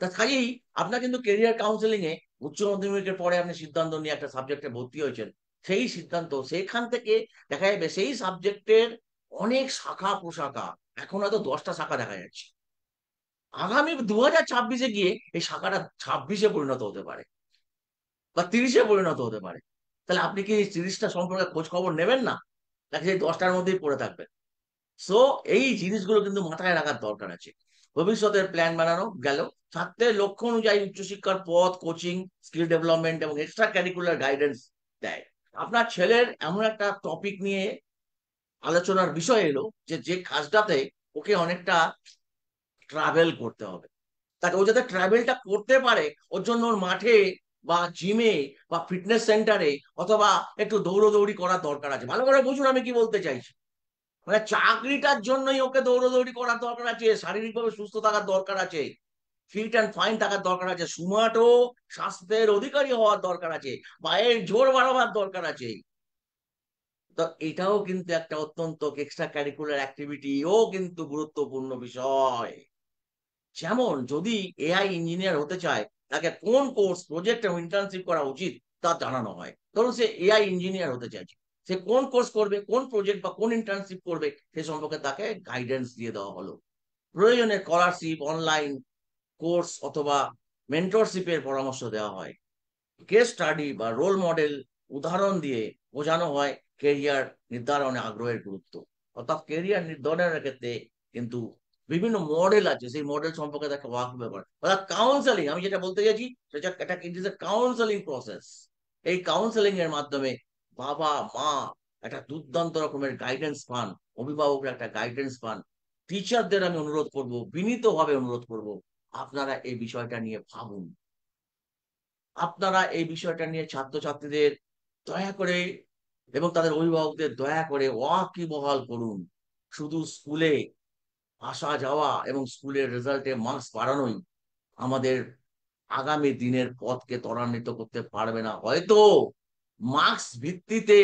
তা কাজেই আপনার কিন্তু কেরিয়ার কাউন্সেলিং এ উচ্চ মাধ্যমিকের পরে আপনি সিদ্ধান্ত নিয়ে একটা সাবজেক্টে ভর্তি হয়েছেন, সেই সিদ্ধান্ত সেখান থেকে দেখা যাবে সেই সাবজেক্টের অনেক শাখা প্রশাখা, এখন হয়তো 10টা শাখা দেখা যাচ্ছে। আগামী 2026-এ গিয়ে এই শাখাটা 26-এ পরিণত হতে পারে, বা 30-এ পরিণত হতে পারে। তাহলে আপনি কি এই 30টা সম্পর্কে খোঁজ খবর নেবেন না, নাকি সেই 10টার মধ্যেই পড়ে থাকবেন? সো এই জিনিসগুলো কিন্তু মাথায় রাখার দরকার আছে। ভবিষ্যতের প্ল্যান বানানো গেল, ছাত্রের লক্ষ্য অনুযায়ী উচ্চশিক্ষার পথ, কোচিং, স্কিল ডেভেলপমেন্ট এবং এক্সট্রা ক্যারিকুলার গাইডেন্স দেয়। আপনার ছেলের এমন একটা টপিক নিয়ে আলোচনার বিষয় এলো যে যে কাজটাতে ওকে অনেকটা ট্রাভেল করতে হবে, তাকে ও যাতে ট্রাভেলটা করতে পারে, ওর জন্য ওর মাঠে বা জিমে বা ফিটনেস সেন্টারে অথবা একটু দৌড়দৌড়ি করার দরকার আছে। ভালো করে বুঝুন আমি কি বলতে চাইছি। মানে চাকরিটার জন্যই ওকে দৌড়দৌড়ি করার দরকার আছে, শারীরিকভাবে সুস্থ থাকার দরকার আছে, ফিট অ্যান্ড ফাইন থাকার দরকার আছে, সুমাটো স্বাস্থ্যের অধিকারী হওয়ার দরকার আছে, পায়ের জোর বাড়াবার দরকার আছে। তো এটাও কিন্তু একটা অত্যন্ত এক্সট্রা ক্যারিকুলার অ্যাক্টিভিটি ও কিন্তু গুরুত্বপূর্ণ বিষয়। যেমন যদি এআই ইঞ্জিনিয়ার হতে চায়, তাকে কোন কোর্স, প্রজেক্ট এবং ইন্টার্নশিপ করা উচিত তা জানানো হয়। ধরুন সে এআই ইঞ্জিনিয়ার হতে চাইছে, সে কোন কোর্স করবে, কোন প্রজেক্ট বা কোন ইন্টার্নশিপ করবে, সে সম্পর্কে তাকে গাইডেন্স দিয়ে দেওয়া হলো। প্রয়োজনে স্কলারশিপ, অনলাইন কোর্স অথবা মেন্টরশিপের পরামর্শ দেওয়া হয়। কেস স্টাডি বা রোল মডেল উদাহরণ দিয়ে বোঝানো হয় কেরিয়ার নির্ধারণে আগ্রহের গুরুত্ব। অর্থাৎ কেরিয়ার নির্ধারণের ক্ষেত্রে কিন্তু বিভিন্ন মডেল আছে, সেই মডেল সম্পর্কে তাকে ওয়াকিব ব্যাপার। অর্থাৎ কাউন্সেলিং, আমি যেটা বলতে চাইছি সেটা এটা কিন্তু কাউন্সেলিং প্রসেস। এই কাউন্সেলিং এর মাধ্যমে বাবা মা একটা দুর্দান্ত রকমের গাইডেন্স পান, অভিভাবকরা একটা গাইডেন্স পান। টিচারদের আমি অনুরোধ করব, বিনীতভাবে অনুরোধ করব, আপনারা এই বিষয়টা নিয়ে ভাবুন। আপনারা এই বিষয়টা নিয়ে ছাত্রছাত্রীদের দয়া করে এবং তাদের অভিভাবকদের দয়া করে ওয়াকিবহাল করুন। শুধু স্কুলে আসা যাওয়া এবং স্কুলের রেজাল্টে মার্কস বাড়ানোই আমাদের আগামী দিনের পথকে ত্বরান্বিত করতে পারবে না। হয়তো মার্কস ভিত্তিতে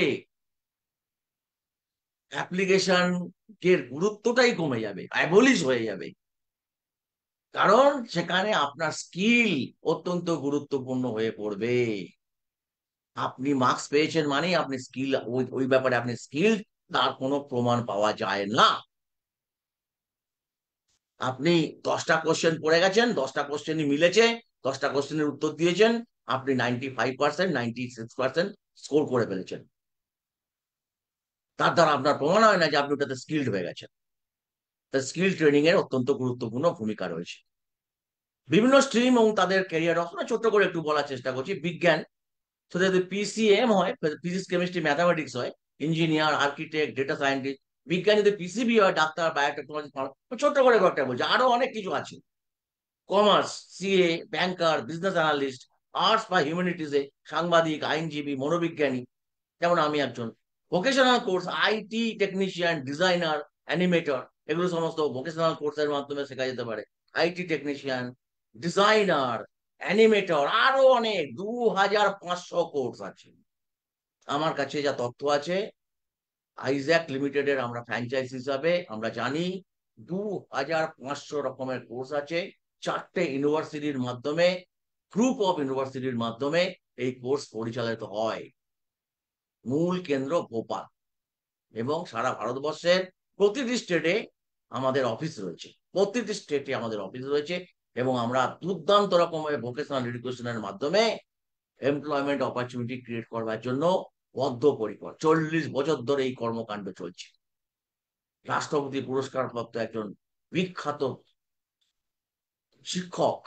অ্যাপ্লিকেশন এর গুরুত্বটাই কমে যাবে, অ্যাবলিশ হয়ে যাবে। কারণ সেখানে আপনার স্কিল অত্যন্ত গুরুত্বপূর্ণ হয়ে পড়বে। আপনি মার্কস পেয়েছেন মানে আপনি স্কিল, ওই ওই ব্যাপারে আপনি স্কিল, তার কোনো প্রমাণ পাওয়া যায় না। আপনি 10টা কোশ্চেন পড়ে গেছেন, 10টা কোশ্চেনই মিলেছে, 10টা কোশ্চেনের উত্তর দিয়েছেন, আপনি 95%, 96% স্কোর করে ফেলেছেন। তার দ্বারা আপনার প্রমাণ হয় না যে আপনি ওটাতে স্কিল্ড হয়ে গেছেন। তার স্কিল ট্রেনিং এর অত্যন্ত গুরুত্বপূর্ণ ভূমিকা রয়েছে। বিভিন্ন স্ট্রিম এবং তাদের ক্যারিয়ার অপশন ছোট্ট করে একটু বলার চেষ্টা করছি। বিজ্ঞান, তো যদি পিসিএম হয়, ফিজিক্স কেমিস্ট্রি ম্যাথামেটিক্স হয়, ইঞ্জিনিয়ার, আর্কিটেক্ট, ডেটা সায়েন্টিস্ট। বিজ্ঞান যদি পিসিবি হয়, ডাক্তার, বায়োটেকনোলজি, ছোট্ট করে কয়েকটা বলছি, আরো অনেক কিছু আছে। কমার্স, সিএ, ব্যাংকার, বিজনেস অ্যানালিস্ট। আর্টস বা হিউম্যানিটিজে সাংবাদিক, আইনজীবী, মনোবিজ্ঞানী, যেমন আমি একজন। Vocational course, IT technician, designer, animator, এগুলো সমস্ত ভোকেশনাল কোর্সের মাধ্যমে শেখা যেতে পারে। আইটি টেকনিশিয়ান, ডিজাইনার, অ্যানিমেটর, আরো অনেক 2500 কোর্স আছে। আমার কাছে যা তথ্য আছে, আইজ্যাক লিমিটেডের আমরা ফ্র্যাঞ্চাইজ হিসাবে আমরা জানি 2500 রকমের কোর্স আছে। 4টে ইউনিভার্সিটির মাধ্যমে, গ্রুপ অফ ইউনিভার্সিটির মাধ্যমে এই কোর্স পরিচালিত হয়। মূল কেন্দ্র ভোপাল, এবং সারা ভারতবর্ষের প্রতিটি স্টেটে আমাদের অফিস রয়েছে। প্রতিটি স্টেটে আমাদের অফিস রয়েছে, এবং আমরা দুর্দান্ত রকমের ভোকেশনাল এডুকেশনের মাধ্যমে এমপ্লয়মেন্ট অপরচুনিটি ক্রিয়েট করবার জন্য বদ্ধপরিকর। 40 বছর ধরে এই কর্মকাণ্ড চলছে। রাষ্ট্রপতি পুরস্কার প্রাপ্ত একজন বিখ্যাত শিক্ষক,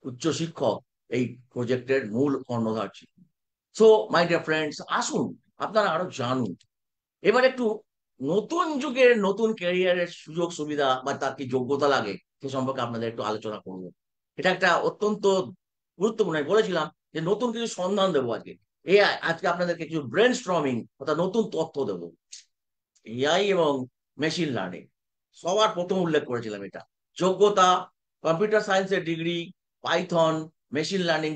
উচ্চ শিক্ষক, এই প্রজেক্টের মূল কর্ণধার ছিলেন। সো মাই ডিয়ার ফ্রেন্ডস, আসুন আপনারা আরো জানুন। এবার একটু নতুন যুগের নতুন ক্যারিয়ারের সুযোগ সুবিধা বা তার কি যোগ্যতা লাগে সে সম্পর্কে আপনাদের একটু আলোচনা করবো। এটা একটা অত্যন্ত গুরুত্বপূর্ণ। আমি বলেছিলাম যে নতুন কিছু সন্ধান দেবো আজকে। আজকে আপনাদেরকে কিছু ব্রেন স্ট্রমিং অর্থাৎ নতুন তথ্য দেবো। এআই এবং মেশিন লার্নিং, সবার প্রথম উল্লেখ করেছিলাম এটা। যোগ্যতা: কম্পিউটার সায়েন্সের degree, Python, machine learning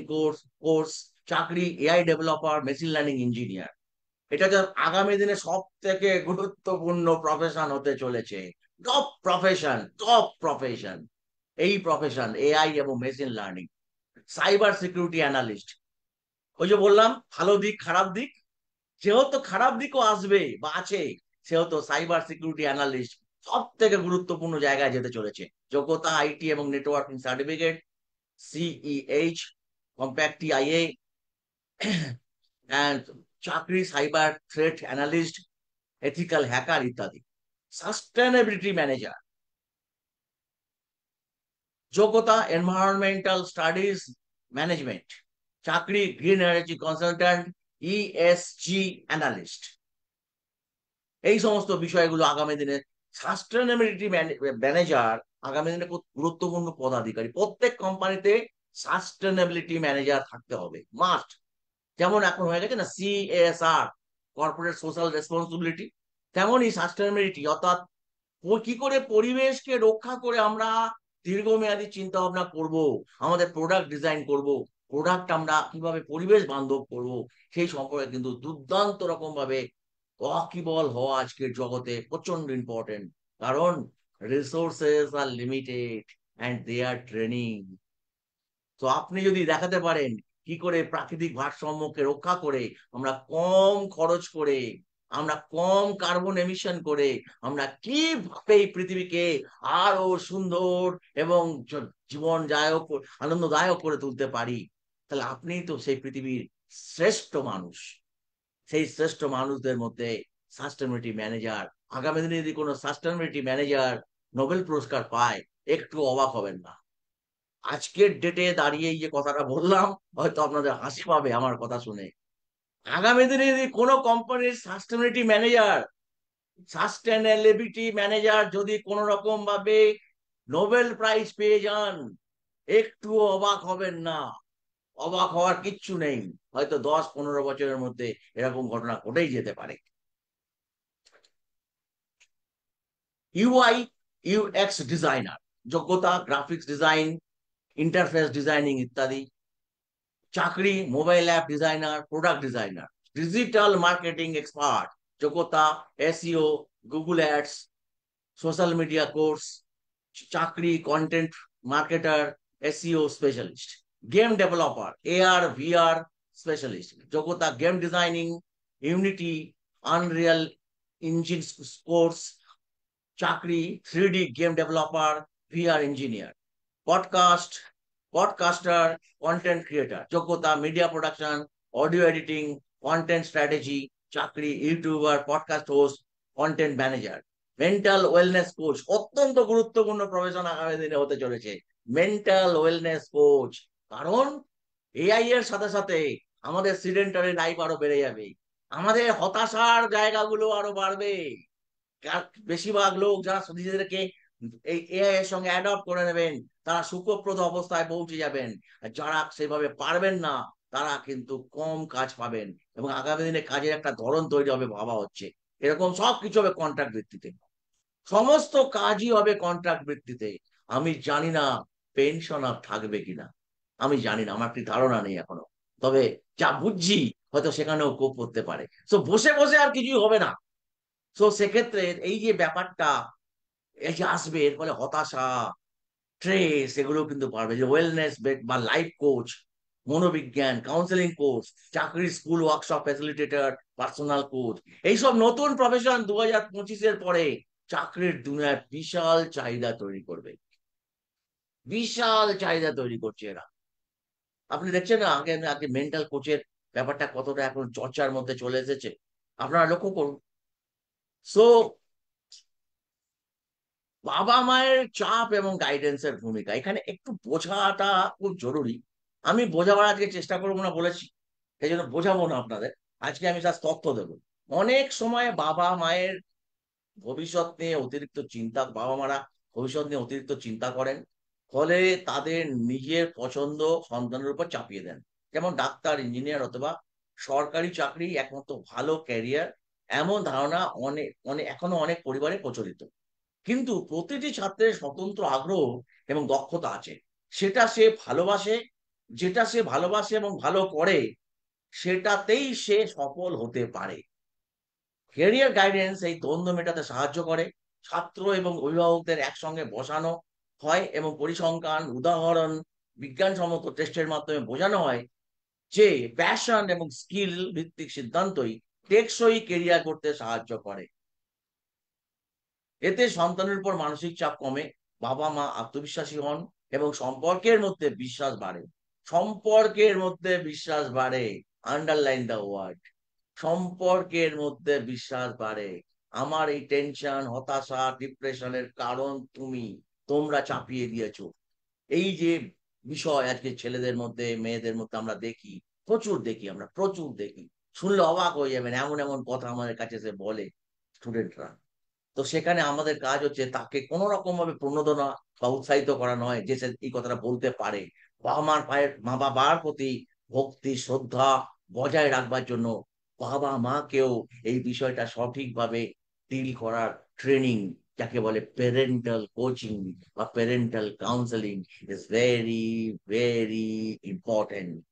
course. চাকরি: AI developer, machine learning engineer. এটা যে আগামী দিনে সব থেকে গুরুত্বপূর্ণ প্রফেশন হতে চলেছে। টপ প্রফেশন, টপ প্রফেশন, এই প্রফেশন এআই এবং machine learning. Cyber security analyst, ওই যে বললাম ভালো দিক খারাপ দিক, যেহেতু খারাপ দিকও আসবে বা আছে, সেহেতু সাইবার সিকিউরিটি অ্যানালিস্ট সব থেকে গুরুত্বপূর্ণ জায়গায় যেতে চলেছে। যোগ্যতা: আইটি এবং নেটওয়ার্কিং সার্টিফিকেট, সিইএইচ, কম্প্যাক্ট আইএ, অ্যান্ড চাকরি: cyber threat analyst, ethical hacker ইত্যাদি। সাস্টেনেবিলিটি ম্যানেজার, যোগ্যতা: এনভায়রনমেন্টাল স্টাডিজ ম্যানেজমেন্ট, চাকরি: green energy consultant, ESG analyst. এই সমস্ত বিষয়গুলো আগামী দিনে সাস্টেনেবিলিটি ম্যানেজার আগামী দিনে খুব গুরুত্বপূর্ণ পদাধিকারী। প্রত্যেক কোম্পানিতে সাস্টেনেবিলিটি ম্যানেজার থাকতে হবে, মাস্ট। যেমন এখন হয়ে গেছে না সিএসআর, কর্পোরেট সোশ্যাল রেসপন্সিবিলিটি, তেমনই সাস্টেনেবিলিটি অর্থাৎ কি করে পরিবেশকে রক্ষা করে আমরা দীর্ঘমেয়াদী চিন্তা ভাবনা করব, আমাদের প্রোডাক্ট ডিজাইন করব, প্রোডাক্ট আমরা কিভাবে পরিবেশ বান্ধব করব, সেই সম্পর্কে কিন্তু দুর্দান্ত রকম ভাবে ওয়াকিবল হওয়া আজকের জগতে প্রচন্ড ইম্পর্টেন্ট। কারণ resources are limited and they are training. তো আপনি যদি দেখাতে পারেন কি করে প্রাকৃতিক ভারসাম্যকে রক্ষা করে আমরা কম খরচ করে, আমরা কম কার্বন এমিশন করে, আমরা কিভাবে এই পৃথিবীকে আরো সুন্দর এবং জীবনদায়ক, আনন্দদায়ক করে তুলতে পারি, তাহলে আপনি তো সেই পৃথিবীর শ্রেষ্ঠ মানুষ। সেই শ্রেষ্ঠ মানুষদের মধ্যে সাস্টেনেবিলিটি ম্যানেজার। আগামী দিনে যদি কোনো সাস্টেনেবিলিটি ম্যানেজার নোবেল পুরস্কার পায়, একটু অবাক হবেন না। আজকের ডেটে দাঁড়িয়ে এই যে কথাটা বললাম, হয়তো আপনাদের হাসি পাবে আমার কথা শুনে। আগামী দিনে যদি কোনো কোম্পানির সাস্টেনেবিলিটি ম্যানেজার যদি কোন রকম ভাবে নোবেল প্রাইজ পেয়ে যান, একটু অবাক হবেন না। অবাক হওয়ার কিচ্ছু নেই, হয়তো 10-15 বছরের মধ্যে এরকম ঘটনা ঘটেই যেতে পারে। ইউআই ইউএক্স ডিজাইনার, যোগ্যতা গ্রাফিক্স ডিজাইন, ইন্টারফেস ডিজাইনিং ইত্যাদি। চাকরি mobile app designer, product designer. Digital marketing expert, যোগ্যতা SEO, Google ads, social media course. চাকরি content marketer, SEO specialist. Game developer, AR VR specialist, যোগ্যতা game designing, Unity, Unreal engine course. চাকরি 3D game developer, VR engineer. Podcast podcaster, content creator, যোগ্যতা media production, audio editing, content strategy. চাকরি YouTuber, podcast host, content manager. Mental wellness coach, অত্যন্ত গুরুত্বপূর্ণ profession আগামী দিনে হতে চলেছে মেন্টাল ওয়েলনেস কোচ। কারণ এআই এর সাথে সাথে আমাদের সিডেন্টারি লাইফ আরো বেড়ে যাবে, আমাদের হতাশার জায়গাগুলো আরো বাড়বে। বেশিরভাগ লোক যারা নিজেদেরকে এই এআই এর সঙ্গে অ্যাডপ্ট করে নেবেন তারা সুখপ্রদ অবস্থায় পৌঁছে যাবেন, আর যারা সেভাবে পারবেন না তারা কিন্তু কম কাজ পাবেন, এবং আগামী দিনে কাজের একটা ধরন তৈরি হবে ভাবা হচ্ছে। এরকম সবকিছু হবে কন্ট্রাক্ট ভিত্তিতে, সমস্ত কাজই হবে কন্ট্রাক্ট ভিত্তিতে। আমি জানি না পেনশন আর থাকবে কিনা, আমি জানি না, আমার একটি ধারণা নেই এখনো। তবে যা বুঝছি হয়তো সেখানেও কোপ করতে পারে। তো বসে বসে আর কিছুই হবে না। তো সেক্ষেত্রে এই যে ব্যাপারটা এই যে আসবে, এর ফলে হতাশা, স্ট্রেস, এগুলো কিন্তু পারবে। যে ওয়েলনেস বা লাইফ কোচ, মনোবিজ্ঞান কাউন্সেলিং কোর্স, চাকরি school workshop facilitator, personal coach, এইসব নতুন প্রফেশন 2025-এর পরে চাকরির দুনিয়ায় বিশাল চাহিদা তৈরি করবে, বিশাল চাহিদা তৈরি করছে এরা। আপনি দেখছেন না আগে আগে মেন্টাল কোচের ব্যাপারটা কতটা এখন চর্চার মধ্যে চলে এসেছে, আপনারা লক্ষ্য করুন। সো বাবা মায়ের চাপ এবং গাইডেন্সের ভূমিকা এখানে একটু বোঝাটা খুব জরুরি। আমি বোঝাবার আজকে চেষ্টা করবো না বলেছি, সেই জন্য বোঝাবো না আপনাদের। আজকে আমি তার তথ্য দেবো। অনেক সময় বাবা মায়ের ভবিষ্যৎ নিয়ে অতিরিক্ত চিন্তা, বাবা মারা ভবিষ্যৎ নিয়ে অতিরিক্ত চিন্তা করেন, ফলে তাদের নিজের পছন্দ সন্তানের উপর চাপিয়ে দেন। যেমন ডাক্তার, ইঞ্জিনিয়ার অথবা সরকারি চাকরি একমাত্র ভালো ক্যারিয়ার, এমন ধারণা অনেক অনেক এখনো অনেক পরিবারে প্রচলিত। কিন্তু প্রতিটি ছাত্রের স্বতন্ত্র আগ্রহ এবং দক্ষতা আছে, সেটা সে ভালোবাসে, যেটা সে ভালোবাসে এবং ভালো করে সেটাতেই সে সফল হতে পারে। ক্যারিয়ার গাইডেন্স এই দ্বন্দ্ব মেটাতে সাহায্য করে। ছাত্র এবং অভিভাবকদের একসঙ্গে বসানো হয় এবং পরিসংখ্যান, উদাহরণ, বিজ্ঞানসম্মত টেস্টের মাধ্যমে বোঝানো হয় যে প্যাশন এবং স্কিল ভিত্তিক সিদ্ধান্তই টেকসই কেরিয়ার করতে সাহায্য করে। এতে সন্তানের উপর মানসিক চাপ কমে, বাবা মা আত্মবিশ্বাসী হন এবং সম্পর্কের মধ্যে বিশ্বাস বাড়ে। সম্পর্কের মধ্যে বিশ্বাস বাড়ে, আন্ডারলাইন দা ওয়ার্ড, সম্পর্কের মধ্যে বিশ্বাস বাড়ে। আমার এই টেনশন, হতাশা, ডিপ্রেশনের কারণ তোমরা চাপিয়ে দিয়েছো। এই যে বিষয় আজকে ছেলেদের মধ্যে মেয়েদের মধ্যে আমরা দেখি, প্রচুর দেখি, আমরা প্রচুর দেখি, শুনলে অবাক হয়ে যাবেন এমন এমন কথা আমাদের কাছে সে বলে স্টুডেন্টরা। তো সেখানে আমাদের কাজ হচ্ছে তাকে কোন রকম ভাবে প্রণোদনা বা উৎসাহিত করা নয় যে সে এই কথাটা বলতে পারে। মা বাবার প্রতি ভক্তি শ্রদ্ধা বজায় রাখবার জন্য বাবা মাকেও এই বিষয়টা সঠিকভাবে ডিল করার ট্রেনিং, যাকে বলে প্যারেন্টাল কোচিং বা parental counselling, is very very important.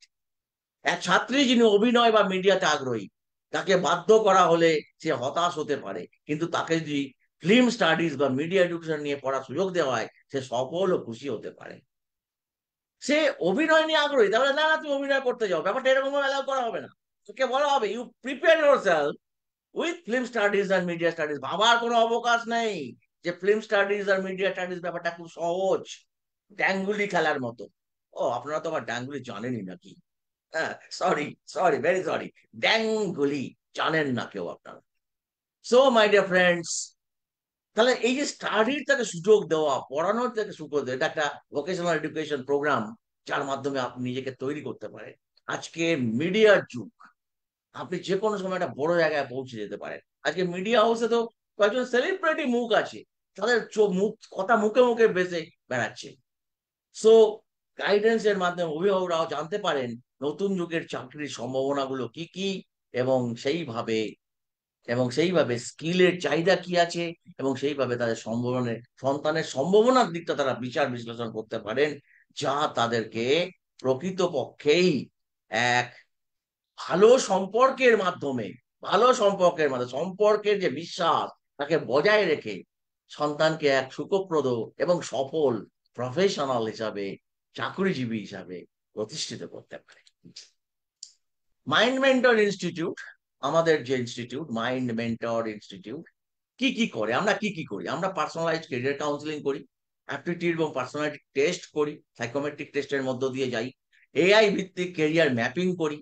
এক ছাত্রী যিনি অভিনয় বা মিডিয়াতে আগ্রহী, তাকে বাধ্য করা হলে সে হতাশ হতে পারে, কিন্তু তাকে যদি ফিল্ম স্টাডিজ বা মিডিয়া এডুকেশন নিয়ে পড়ার সুযোগ দেওয়া হয় সে সফল ও খুশি হতে পারে। সে অভিনয় নিয়ে আগ্রহী, তাহলে না না তুমি অভিনয় করতে যাও, ব্যাপারটা এরকম অ্যালাউ করা হবে না। তোকে বলা হবে you prepare yourself with film studies আর মিডিয়া স্টাডিজ। ভাবার কোনো অবকাশ নেই যে ফিল্ম স্টাডিজ আর মিডিয়া স্টাডিজ ব্যাপারটা খুব সহজ, ড্যাঙ্গুলি খেলার মতো। ও আপনারা তো আবার ড্যাঙ্গুলি জানেনই নাকি? হ্যাঁ, সরি, সরি, ভেরি সরি, ড্যাঙ্গুলি জানেন না কেউ আপনারা। সো মাই ডিয়ার ফ্রেন্ডস, তাহলে এই যে স্টাডির তাকে সুযোগ দেওয়া, পড়ানোর তাকে সুযোগ দেওয়া, এটা একটা ভোকেশনাল এডুকেশন প্রোগ্রাম যার মাধ্যমে আপনি নিজেকে তৈরি করতে পারেন। আজকে মিডিয়ার যুগ, আপনি যে কোনো সময় একটা বড় জায়গায় পৌঁছে যেতে পারেন। আজকে মিডিয়া হাউসে তো কয়েকজন সেলিব্রিটি মুখ আছে, তাদের মুখ কথা মুখে মুখে বেঁচে বেড়াচ্ছে। সো গাইডেন্সের মাধ্যমে অভিভাবকরাও জানতে পারেন নতুন যুগের চাকরির সম্ভাবনাগুলো কি কি, এবং সেইভাবে স্কিলের চাহিদা কি আছে, এবং সেইভাবে তাদের সন্তানের সম্ভাবনার দিকটা তারা বিচার বিশ্লেষণ করতে পারেন, যা তাদেরকে প্রকৃতপক্ষেই এক ভালো সম্পর্কের মাধ্যমে যে বিশ্বাস তাকে বজায় রেখে সন্তানকে এক সুখপ্রদ এবং সফল প্রফেশনাল হিসাবে, চাকরিজীবী হিসাবে প্রতিষ্ঠিত করতে পারে। মাইন্ড মেন্টর ইনস্টিটিউট, আমাদের যে ইনস্টিটিউট মাইন্ড মেন্টর ইনস্টিটিউট, কি কি করে, আমরা কি কি করি? আমরা পার্সোনালাইজ ক্যারিয়ার কাউন্সিলিং করি, অ্যাপটিটিউড এবং পার্সোনালিটি টেস্ট করি, সাইকোমেট্রিক টেস্টের মধ্য দিয়ে যাই, এআই ভিত্তিক ক্যারিয়ার ম্যাপিং করি,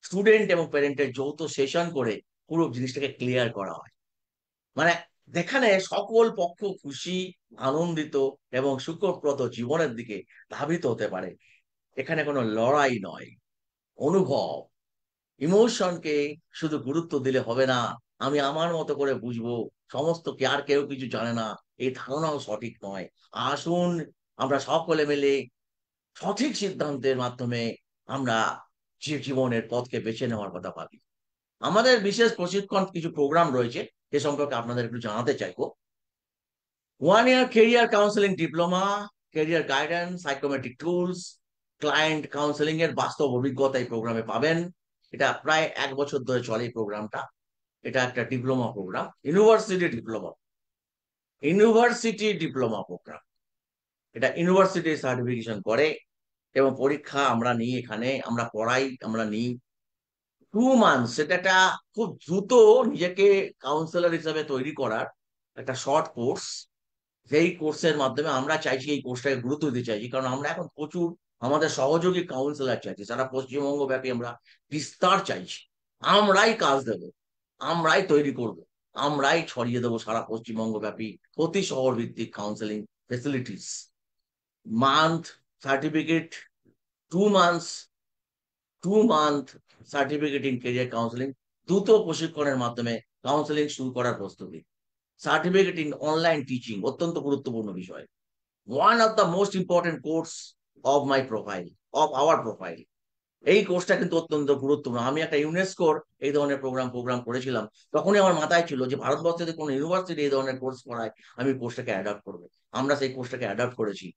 স্টুডেন্ট এবং প্যারেন্টের যৌথ সেশন করে পুরো জিনিসটাকে ক্লিয়ার করা হয়। মানে যেখানে সকল পক্ষ খুশি, আনন্দিত এবং সুখপ্রদ জীবনের দিকে ধাবিত হতে পারে। এখানে কোনো লড়াই নয়, অনুভব, ইমোশনকে শুধু গুরুত্ব দিলে হবে না, আমি আমার মতো করে বুঝবো, সমস্ত কি আর কেউ কিছু জানে না, এই ধারণাও সঠিক নয়। আসুন আমরা সকলে মিলে সঠিক সিদ্ধান্তের মাধ্যমে আমরা যে জীবনের পথকে বেছে নেওয়ার কথা ভাবি। আমাদের বিশেষ প্রশিক্ষণ কিছু প্রোগ্রাম রয়েছে, এ সম্পর্কে আপনাদের একটু জানাতে চাইবো। 1 year career counselling diploma, career guidance, psychometric tools, client counselling এর বাস্তব অভিজ্ঞতা এই প্রোগ্রামে পাবেন। এটা প্রায় 1 বছর ধরে চলে এই প্রোগ্রামটা। এটা একটা diploma programme, university diploma programme. এটা ইউনিভার্সিটি সার্টিফিকেশন করে, এবং পরীক্ষা আমরা নিই, এখানে আমরা পড়াই, আমরা নিই 2 মান্থস। এটা একটা খুব দ্রুত নিজেকে কাউন্সিলর হিসেবে তৈরি করার একটা শর্ট কোর্স। যেই কোর্সের মাধ্যমে আমরা চাইছি, এই কোর্সটাকে গুরুত্ব দিতে চাইছি, কারণ আমরা এখন প্রচুর আমাদের সহযোগী কাউন্সিলর চাইছি, সারা পশ্চিমবঙ্গ ব্যাপী আমরা বিস্তার চাইছি। আমরাই কাজ দেব, আমরাই তৈরি করব, আমরাই ছড়িয়ে দেবো সারা পশ্চিমবঙ্গ ব্যাপী প্রতি শহর ভিত্তিক counselling facilities. Month certificate, 2 months, 2 month certificate in career counselling, দ্রুত প্রশিক্ষণের মাধ্যমে কাউন্সিলিং শুরু করার প্রস্তুতি। সার্টিফিকেট ইন অনলাইন টিচিং, অত্যন্ত গুরুত্বপূর্ণ বিষয়, one of the most important course of my profile, of our profile। এই কোর্সটা কিন্তু অত্যন্ত গুরুত্বপূর্ণ। আমি একটা ইউনেস্কোর এই ধরনের প্রোগ্রাম করেছিলাম, তখনই আমার মাথায় ছিল যে ভারতবর্ষে যদি কোনো ইউনিভার্সিটি এই ধরনের কোর্স পড়ায়, আমি কোর্সটাকে অ্যাডাপ্ট করবো। আমরা সেই কোর্সটাকে অ্যাডাপ্ট করেছি।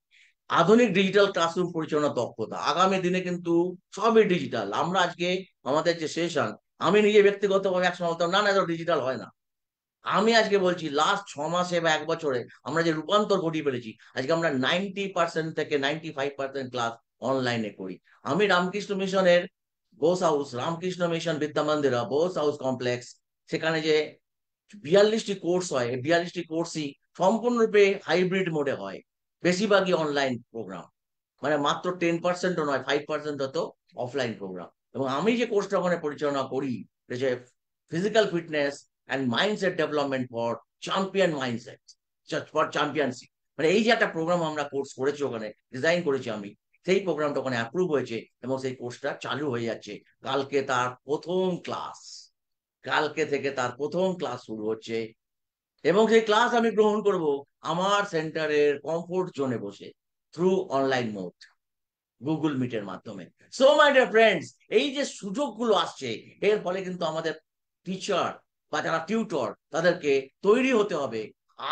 আধুনিক ডিজিটাল ক্লাসরুম পরিচালনা দক্ষতা, আগামী দিনে কিন্তু সবই ডিজিটাল। আমরা আজকে আমাদের যে সেশন, আমি নিজে ব্যক্তিগতভাবে একসময় বলতাম না না এটা ডিজিটাল হয় না, আমি আজকে বলছি লাস্ট 6 মাসে বা 1 বছরে আমরা যে রূপান্তর ঘটিয়ে ফেলেছি, আজকে আমরা 90% থেকে 95% ক্লাস অনলাইনে করি। আমি রামকৃষ্ণ মিশনের বোস হাউস, রামকৃষ্ণ মিশন বিদ্যা মন্দিরা বোস হাউস কমপ্লেক্স, সেখানে যে 42টি কোর্স হয়, এই 42টি কোর্সই সম্পূর্ণরূপে হাইব্রিড মোডে হয়, বেশিরভাগই অনলাইন প্রোগ্রাম। মানে মাত্র 10%ও নয়, 5% হতো অফলাইন প্রোগ্রাম। এবং আমি যে কোর্সটা ওখানে পরিচালনা করি, যে physical fitness and mindset development for champion mindset, for championship, মানে এই যে একটা প্রোগ্রাম আমরা কোর্স করেছি, ওখানে ডিজাইন করেছি আমি, সেই প্রোগ্রামটা ওখানে অ্যাপ্রুভ হয়েছে এবং সেই কোর্সটা চালু হয়ে যাচ্ছে। কালকে তার প্রথম ক্লাস, কালকে থেকে তার প্রথম ক্লাস শুরু হচ্ছে, এবং সেই ক্লাস আমি গ্রহণ করব আমার সেন্টারের কমফোর্ট জোনে বসে, থ্রু অনলাইন মোড, গুগল মিটের মাধ্যমে। সো মাই ডিয়ার ফ্রেন্ডস, এই যে সুযোগগুলো আসছে, এর ফলে কিন্তু আমাদের টিচার বা যারা টিউটর, তাদেরকে তৈরি হতে হবে,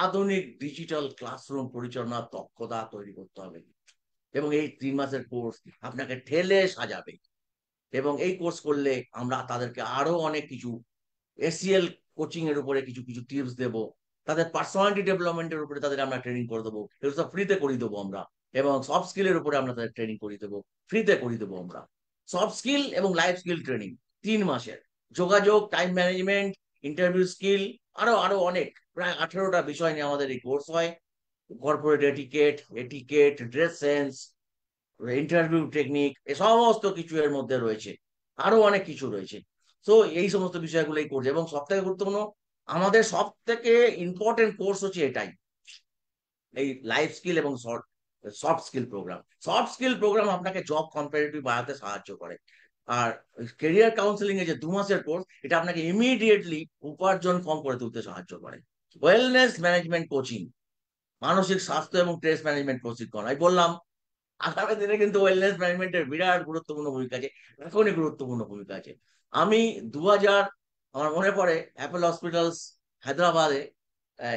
আধুনিক ডিজিটাল ক্লাসরুম পরিচালনার দক্ষতা তৈরি করতে হবে। এবং এই 3 মাসের কোর্স আপনাকে ঠেলে সাজাবে, এবং এই কোর্স করলে আমরা তাদেরকে আরো অনেক কিছু এসিএল কোচিং এর উপরে কিছু কিছু টিপস দেব, তাদের পার্সোনালিটি ডেভেলপমেন্টের উপরে তাদের আমরা ট্রেনিং করে দেবো, এগুলো সব ফ্রিতে করে দেবো আমরা। এবং সফট স্কিলের উপরে আমরা তাদের ট্রেনিং করে দেবো, ফ্রিতে করে দেবো আমরা। সফট স্কিল এবং লাইফ স্কিল ট্রেনিং 3 মাসের, যোগাযোগ, টাইম ম্যানেজমেন্ট, ইন্টারভিউ স্কিল, আরো আরো অনেক, প্রায় 18টা বিষয় নিয়ে আমাদের এই কোর্স হয়। Corporate etiquette, dress sense, interview technique, এ সমস্ত কিছু এর মধ্যে রয়েছে, আরো অনেক কিছু রয়েছে। তো এই সমস্ত বিষয়গুলোই করছে, এবং সব থেকে গুরুত্বপূর্ণ, আমাদের সব থেকে ইম্পর্টেন্ট কোর্স হচ্ছে এটাই, এই লাইফ স্কিল এবং soft skill programme. Soft skill programme আপনাকে জব কম্পারেটিভ বাড়াতে সাহায্য করে। আর কেরিয়ার কাউন্সিলিং এর যে 2 মাসের কোর্স, এটা আপনাকে ইমিডিয়েটলি উপার্জন কম করে তুলতে সাহায্য করে। ওয়েলনেস ম্যানেজমেন্ট কোচিং, মানসিক স্বাস্থ্য এবং স্ট্রেস ম্যানেজমেন্ট প্রশিক্ষণ, আমি বললাম আগামী দিনে কিন্তু ওয়েলনেস ম্যানেজমেন্টের বিরাট গুরুত্বপূর্ণ ভূমিকা আছে, এখনই গুরুত্বপূর্ণ ভূমিকা আছে। আমি 2000, আমার মনে পড়ে, অ্যাপেল হসপিটালস হায়দ্রাবাদে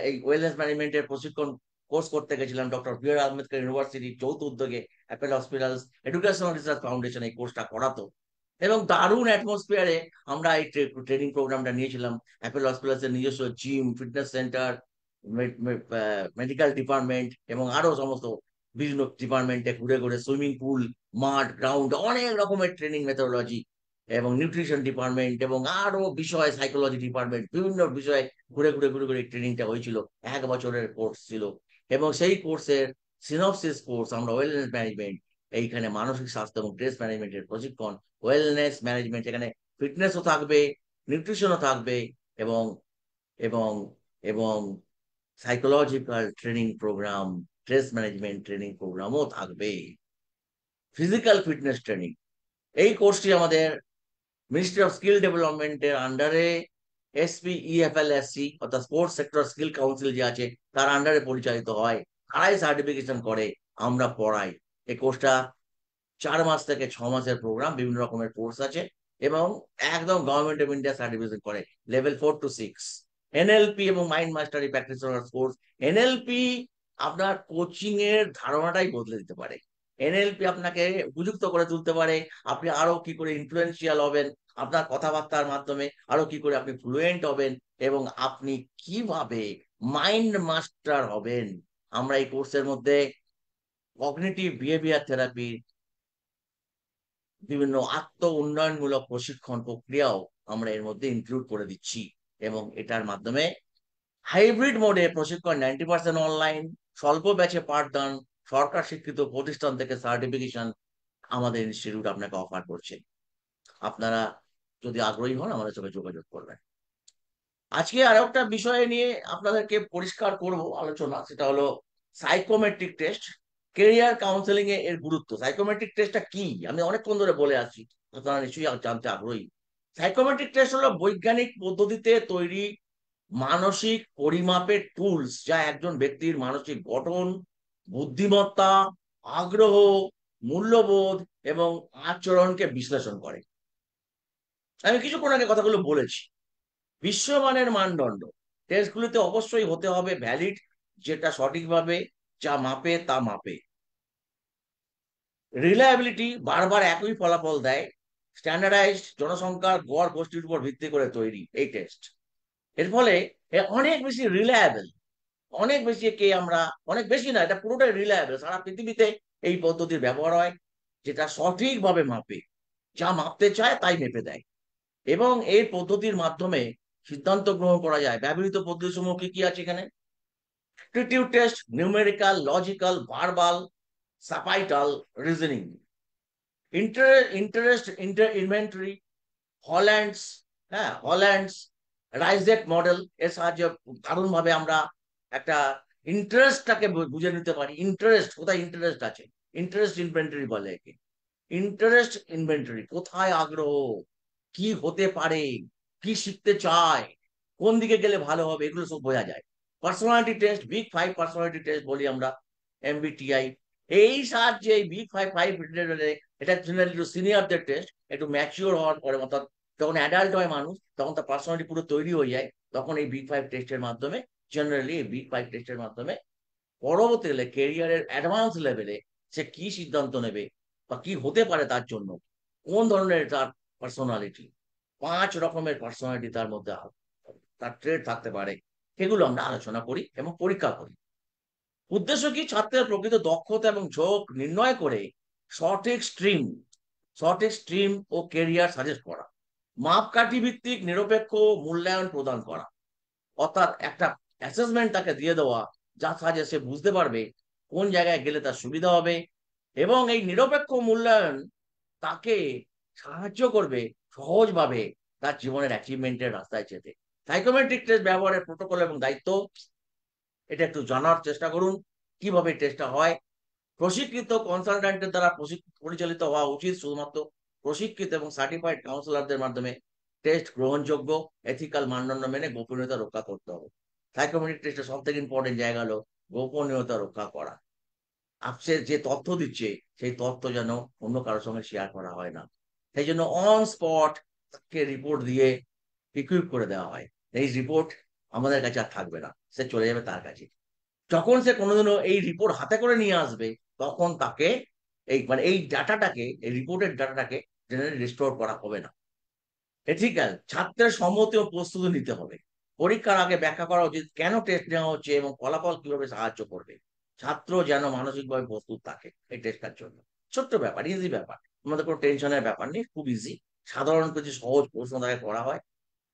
এই ওয়েলনেস ম্যানেজমেন্টের প্রশিক্ষণ কোর্স করতে গেছিলাম। ডক্টর বি আর আম্বেদকর ইউনিভার্সিটির যৌথ উদ্যোগে Apple hospitals educational research foundation এই কোর্সটা করাতো, এবং দারুণ অ্যাটমসফিয়ারে আমরা এই ট্রেনিং প্রোগ্রামটা নিয়েছিলাম। অ্যাপেল হসপিটালস এর নিজস্ব gym, fitness centre, medical department এবং আরো সমস্ত বিভিন্ন ডিপার্টমেন্টে ঘুরে ঘুরে, সুইমিং পুল, মাঠ, গ্রাউন্ড, অনেক রকমের ট্রেনিং মেথোডোলজি, এবং নিউট্রিশন ডিপার্টমেন্ট এবং আরো বিষয়, সাইকোলজি ডিপার্টমেন্ট, বিভিন্ন বিষয়ে ঘুরে ঘুরে ঘুরে ঘুরে ট্রেনিংটা হয়েছিল। 1 বছরের কোর্স ছিল, এবং সেই কোর্সের সিনপসিস কোর্স আমরা ওয়েলনেস ম্যানেজমেন্ট, এইখানে মানসিক স্বাস্থ্য এবং স্ট্রেস ম্যানেজমেন্টের প্রশিক্ষণ, ওয়েলনেস ম্যানেজমেন্ট, এখানে ফিটনেসও থাকবে, নিউট্রিশনও থাকবে, এবং এবং এবং psychological training program, stress management training প্রোগ্রামও থাকবে, ফিজিক্যাল ফিটনেস ট্রেনিং। এই কোর্সটি আমাদের মিনিস্ট্রি অফ স্কিল ডেভেলপমেন্টের আন্ডারে SPEFLSC অর্থাৎ স্পোর্টস সেক্টর স্কিল কাউন্সিল যে আছে তার আন্ডারে পরিচালিত হয়। তারাই সার্টিফিকেশন করে, আমরা পড়াই। এই কোর্সটা 4 মাস থেকে 6 মাসের প্রোগ্রাম, বিভিন্ন রকমের কোর্স আছে, এবং একদম গভর্নমেন্ট অফ ইন্ডিয়া সার্টিফিকেশন করে, লেভেল 4 to 6। NLP এবং মাইন্ড মাস্টারি প্র্যাকটিশনার কোর্স। NLP আপনার কোচিং এর ধারণাটাই বদলে দিতে পারে। NLP আপনাকে উপযুক্ত করে তুলতে পারে, আপনি আরো কি করে ইনফ্লুয়েন্সিয়াল হবেন, আপনার কথাবার্তার মাধ্যমে আরো কি করে আপনি ফ্লুয়েন্ট হবেন, এবং আপনি কিভাবে মাইন্ড মাস্টার হবেন। আমরা এই কোর্সের মধ্যে কগনিটিভ বিহেভিয়ার থেরাপি, বিভিন্ন আত্ম উন্নয়নমূলক প্রশিক্ষণ প্রক্রিয়াও আমরা এর মধ্যে ইনক্লুড করে দিচ্ছি, এবং এটার মাধ্যমে হাইব্রিড মোডে প্রশিক্ষণ, 90% অনলাইন, স্বল্প ব্যাচে পাঠদান, সরকার স্বীকৃত প্রতিষ্ঠান থেকে সার্টিফিকেশন আমাদের ইনস্টিটিউট আপনাকে অফার করছে। আপনারা যদি আগ্রহী হন আমাদের সঙ্গে যোগাযোগ করবেন। আজকে আর একটা বিষয় নিয়ে আপনাদেরকে পরিষ্কার করব আলোচনা, সেটা হলো সাইকোমেট্রিক টেস্ট। কেরিয়ার কাউন্সেলিং এ এর গুরুত্ব। সাইকোমেট্রিক টেস্টটা কি আমি অনেকক্ষণ ধরে বলে আসছি, আপনারা নিশ্চয়ই জানতে আগ্রহী। সাইকোমেট্রিক টেস্ট হলো বৈজ্ঞানিক পদ্ধতিতে তৈরি মানসিক পরিমাপের টুলস, যা একজন ব্যক্তির মানসিক গঠন, বুদ্ধিমত্তা, আগ্রহ, মূল্যবোধ এবং আচরণকে বিশ্লেষণ করে। আমি কিছুক্ষণ আগে কথাগুলো বলেছি। বিশ্বমানের মানদণ্ড, টেস্টগুলিতে অবশ্যই হতে হবে ভ্যালিড, যেটা সঠিকভাবে যা মাপে তা মাপে। রিলায়েবিলিটি, বারবার একই ফলাফল দেয়। স্ট্যান্ডার্ডাইজড, জনসংখ্যার গড় গোষ্ঠীর উপর ভিত্তি করে তৈরি এই টেস্ট। এর ফলে অনেক বেশি রিলায়েবল, অনেক বেশি কে আমরা, অনেক বেশি না, এটা পুরোটাই রিলায়েবল। সারা পৃথিবীতে এই পদ্ধতির ব্যবহার হয়, যেটা সঠিকভাবে মাপে, যা মাপতে চায় তাই মেপে দেয়, এবং এই পদ্ধতির মাধ্যমে সিদ্ধান্ত গ্রহণ করা যায়। ব্যবহৃত পদ্ধতি সমূহ কি কি আছে এখানে? Aptitude test, numerical, logical, verbal, spatial, reasoning. Interest inventory, Holland's, হ্যাঁ হল্যান্ডস রাইজেক মডেল এর সাহায্যে দারুণ ভাবে আমরা একটা ইন্টারেস্টটাকে বুঝে নিতে পারি। ইন্টারেস্ট কোথায়, ইন্টারেস্ট আছে, ইন্টারেস্ট ইনভেন্টরি বলে একে। ইন্টারেস্ট ইনভেন্টরি, কোথায় আগ্রহ, কি হতে পারে, কি শিখতে চায়, কোন দিকে গেলে ভালো হবে, এগুলো সব বোঝা যায়। Personality test, big 5 personality test বলি আমরা, MBTI। এই সাহায্যে এই বিগ 5 এটা জেনারেলি একটু সিনিয়রদের টেস্ট, একটু ম্যাচিওর হওয়ার পরে, অর্থাৎ যখন অ্যাডাল্ট হয় মানুষ তখন তার পার্সোনালিটি পুরো তৈরি হয়ে যায়, তখন এই বিগ 5 টেস্টের মাধ্যমে, জেনারেলি এই বিগ 5 টেস্টের মাধ্যমে পরবর্তীকালে কেরিয়ারের অ্যাডভান্স লেভেলে সে কি সিদ্ধান্ত নেবে বা কি হতে পারে তার জন্য, কোন ধরনের তার পার্সোনালিটি, 5 রকমের পার্সোনালিটি তার মধ্যে তার ট্রেড থাকতে পারে, এগুলো আমরা আলোচনা করি এবং পরীক্ষা করি। উদ্দেশ্য কি? ছাত্রের প্রকৃত দক্ষতা এবং ঝোঁক নির্ণয় করে সঠিক স্ট্রিম সঠিক স্ট্রিম ও কেরিয়ার সাজেস্ট করা, মাপকাঠি ভিত্তিক নিরপেক্ষ মূল্যায়ন প্রদান করা, অর্থাৎ একটা অ্যাসেসমেন্ট তাকে দিয়ে দেওয়া, যা সাহায্যে সে বুঝতে পারবে কোন জায়গায় গেলে তার সুবিধা হবে, এবং এই নিরপেক্ষ মূল্যায়ন তাকে সাহায্য করবে সহজভাবে তার জীবনের অ্যাচিভমেন্টের রাস্তায় যেতে। সাইকোমেট্রিক টেস্ট ব্যবহারের প্রোটোকল এবং দায়িত্ব, এটা একটু জানার চেষ্টা করুন কিভাবে টেস্টটা হয়। প্রশিক্ষিত কনসালট্যান্টের দ্বারা পরিচালিত হওয়া উচিত, শুধুমাত্র প্রশিক্ষিত এবং সার্টিফাইড কাউন্সিলরদের মাধ্যমে টেস্ট গ্রহণযোগ্য, এথিক্যাল মানদণ্ড মেনে গোপনীয়তা রক্ষা করতে হবে। সাইকোমেট্রিক টেস্টের সব থেকে ইম্পর্টেন্ট জায়গা হলো গোপনীয়তা রক্ষা করা। আপসের যে তথ্য দিচ্ছে সেই তথ্য যেন অন্য কারোর সঙ্গে শেয়ার করা হয় না। সেই জন্য অন স্পট তাকে রিপোর্ট দিয়ে ইকুইপ করে দেওয়া হয়। এই রিপোর্ট আমাদের কাছে আর থাকবে না, সে চলে যাবে তার কাছে। যখন সে কোনোদিনও এই রিপোর্ট হাতে করে নিয়ে আসবে, তখন তাকে এই মানে এই ডাটাটাকে, এই রিপোর্টের ডাটাটাকে জেনারেলি রিস্টোর করা হবে না। এথিক্যাল ছাত্রের সম্মতি ও প্রস্তুতি নিতে হবে। পরীক্ষার আগে ব্যাখ্যা করা উচিত কেন টেস্ট নেওয়া হচ্ছে এবং ফলাফল কিভাবে সাহায্য করবে। ছাত্র যেন মানসিকভাবে প্রস্তুত থাকে এই টেস্টটার জন্য। ছোট্ট ব্যাপার, ইজি ব্যাপার, আমাদের কোনো টেনশনের ব্যাপার নেই, খুব ইজি। সাধারণ কিছু সহজ প্রশ্ন তাকে করা হয়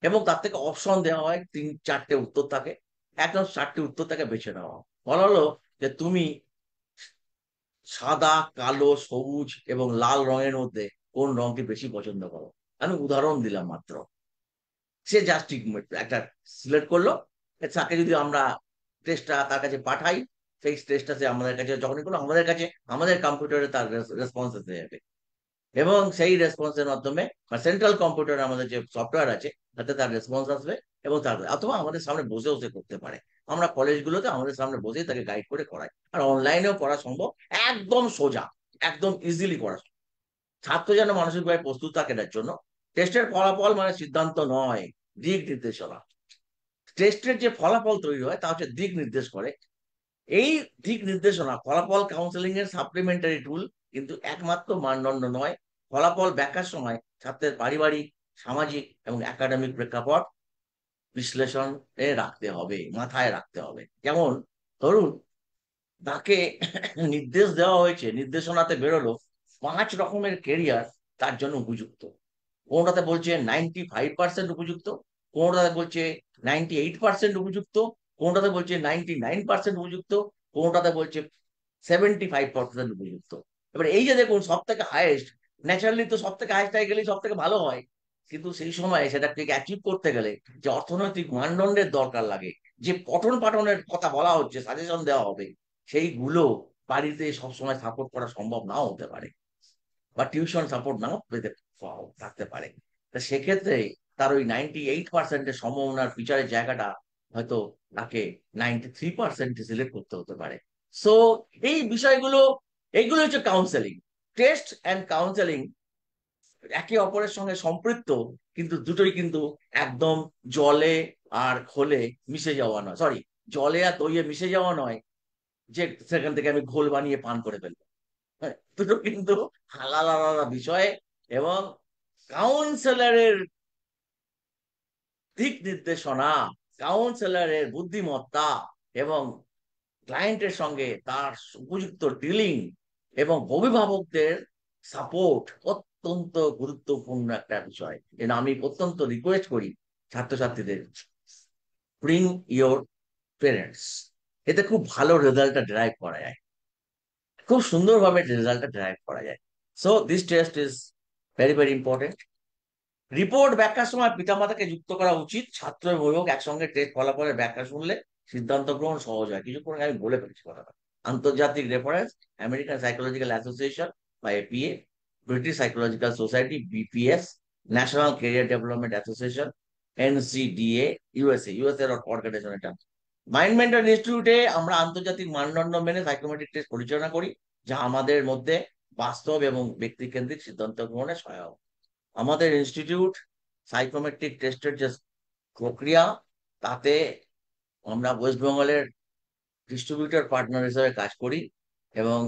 এবং তার থেকে অপশন দেওয়া হয়, 3-4টে উত্তর থাকে, একদম 4টে উত্তর তাকে বেছে নেওয়া হয়। বলা হলো যে তুমি সাদা, কালো, সবুজ এবং লাল রঙের মধ্যে কোন রংটি বেশি পছন্দ করো। আমি উদাহরণ দিলাম মাত্র। সে জাস্ট ঠিক একটা সিলেক্ট করলো। তাকে যদি আমরা টেস্টটা তার কাছে পাঠাই, সেই টেস্টটা সে আমাদের কাছে যখনই করলো, আমাদের কাছে আমাদের কম্পিউটারে তার রেসপন্স এসে যাবে এবং সেই রেসপন্সের মাধ্যমে সেন্ট্রাল কম্পিউটারে আমাদের যে সফটওয়্যার আছে তাতে তার রেসপন্স আসবে এবং তার অথবা আমাদের সামনে বসেও সে করতে পারে। আমরা কলেজগুলোতে আমাদের সামনে বসেই তাকে গাইড করে করাই, আর অনলাইনেও করা সম্ভব। একদম সোজা, একদম ইজিলি করা সম্ভব। ছাত্র যেন মানসিকভাবে প্রস্তুত থাকে এটার জন্য। টেস্টের ফলাফল মানে সিদ্ধান্ত নয়, দিক নির্দেশনা। টেস্টের যে ফলাফল তৈরি হয় তা হচ্ছে দিক নির্দেশ করে। এই দিক নির্দেশনা ফলাফল কাউন্সেলিং এর সাপ্লিমেন্টারি টুল, কিন্তু একমাত্র মানদণ্ড নয়। ফলাফল ব্যাখ্যার সময় ছাত্রের পারিবারিক, সামাজিক এবং একাডেমিক প্রেক্ষাপট বিশ্লেষণ রাখতে হবে, মাথায় রাখতে হবে। যেমন ধরুন, তাকে নির্দেশ দেওয়া হয়েছে, নির্দেশনাতে বেরোলো 5 রকমের কেরিয়ার তার জন্য উপযুক্ত। কোনটাতে বলছে 95% উপযুক্ত, কোনটাতে বলছে 98% উপযুক্ত, কোনটাতে বলছে 99% উপযুক্ত, কোনটাতে বলছে 75% উপযুক্ত। এবার এই যে দেখুন, সব থেকে হাইয়েস্ট, ন্যাচারালি তো সব থেকে হাইয়েস্ট গেলেই সব থেকে ভালো হয়। কিন্তু সেই সময় সেটাকে অ্যাচিভ করতে গেলে যে অর্থনৈতিক মানদণ্ডের দরকার লাগে, যে পঠন পাঠনের কথা বলা হচ্ছে, সাজেশন দেওয়া হবে, সেইগুলো বাড়িতে সবসময় সাপোর্ট করা সম্ভব নাও হতে পারে, বা টিউশন সাপোর্ট নাও পেতে থাকতে পারে। তা সেক্ষেত্রে তার ওই 98%-এর সম্ভাবনার ফিচারের জায়গাটা হয়তো তাকে 93% সিলেক্ট করতে হতে পারে। সো এই বিষয়গুলো, এইগুলো হচ্ছে কাউন্সেলিং। টেস্ট অ্যান্ড কাউন্সেলিং একে অপরের সঙ্গে সম্পৃক্ত, কিন্তু দুটোই কিন্তু একদম জলে আর খোলে মিশে যাওয়া নয়, সরি, জলে আর দইয়ে মিশে যাওয়া নয় যে সেখান থেকে আমি ঘোল বানিয়ে পান করে ফেলবো। হ্যাঁ, দুটো কিন্তু আলাদা আলাদা বিষয়। এবং কাউন্সেলরের দিক নির্দেশনা, কাউন্সেলরের বুদ্ধিমত্তা এবং ক্লায়েন্টের সঙ্গে তার উপযুক্ত ডিলিং এবং অভিভাবকদের সাপোর্ট অত্যন্ত গুরুত্বপূর্ণ একটা বিষয়। যেন আমি অত্যন্ত রিকোয়েস্ট করি ছাত্রছাত্রীদের, ব্রিং ইয়োর পেরেন্টস। এতে খুব ভালো রেজাল্টটা ড্রাইভ করা যায়, খুব সুন্দরভাবে রেজাল্টটা ড্রাইভ করা যায়। So this test is very very important. Report ব্যাখ্যার সময় পিতামাতাকে যুক্ত করা উচিত। ছাত্র এবং অভিভাবক একসঙ্গে টেস্ট ফলাফলের ব্যাখ্যা শুনলে সিদ্ধান্ত গ্রহণ সহজ হয়। কিছুক্ষণ আগে আমি বলে ফেলেছি কথাটা। আন্তর্জাতিক রেফারেন্স, আমেরিকান সাইকোলজিক্যাল অ্যাসোসিয়েশন বা APA, British psychological society BPS, national career development association NCDA, USA, USA এর অর্গানাইজেশন এটা। মাইন্ড মেন্টাল ইনস্টিটিউটে আমরা আন্তর্জাতিক মানদণ্ড মেনে সাইকোমেট্রিক টেস্ট পরিচালনা করি, যা আমাদের মধ্যে বাস্তব এবং ব্যক্তিকেন্দ্রিক সিদ্ধান্ত গ্রহণে সহায়ক। আমাদের ইনস্টিটিউট সাইকোমেট্রিক টেস্টের যে প্রক্রিয়া, তাতে আমরা ওয়েস্ট বেঙ্গলের ডিস্ট্রিবিউটর পার্টনার হিসেবে কাজ করি এবং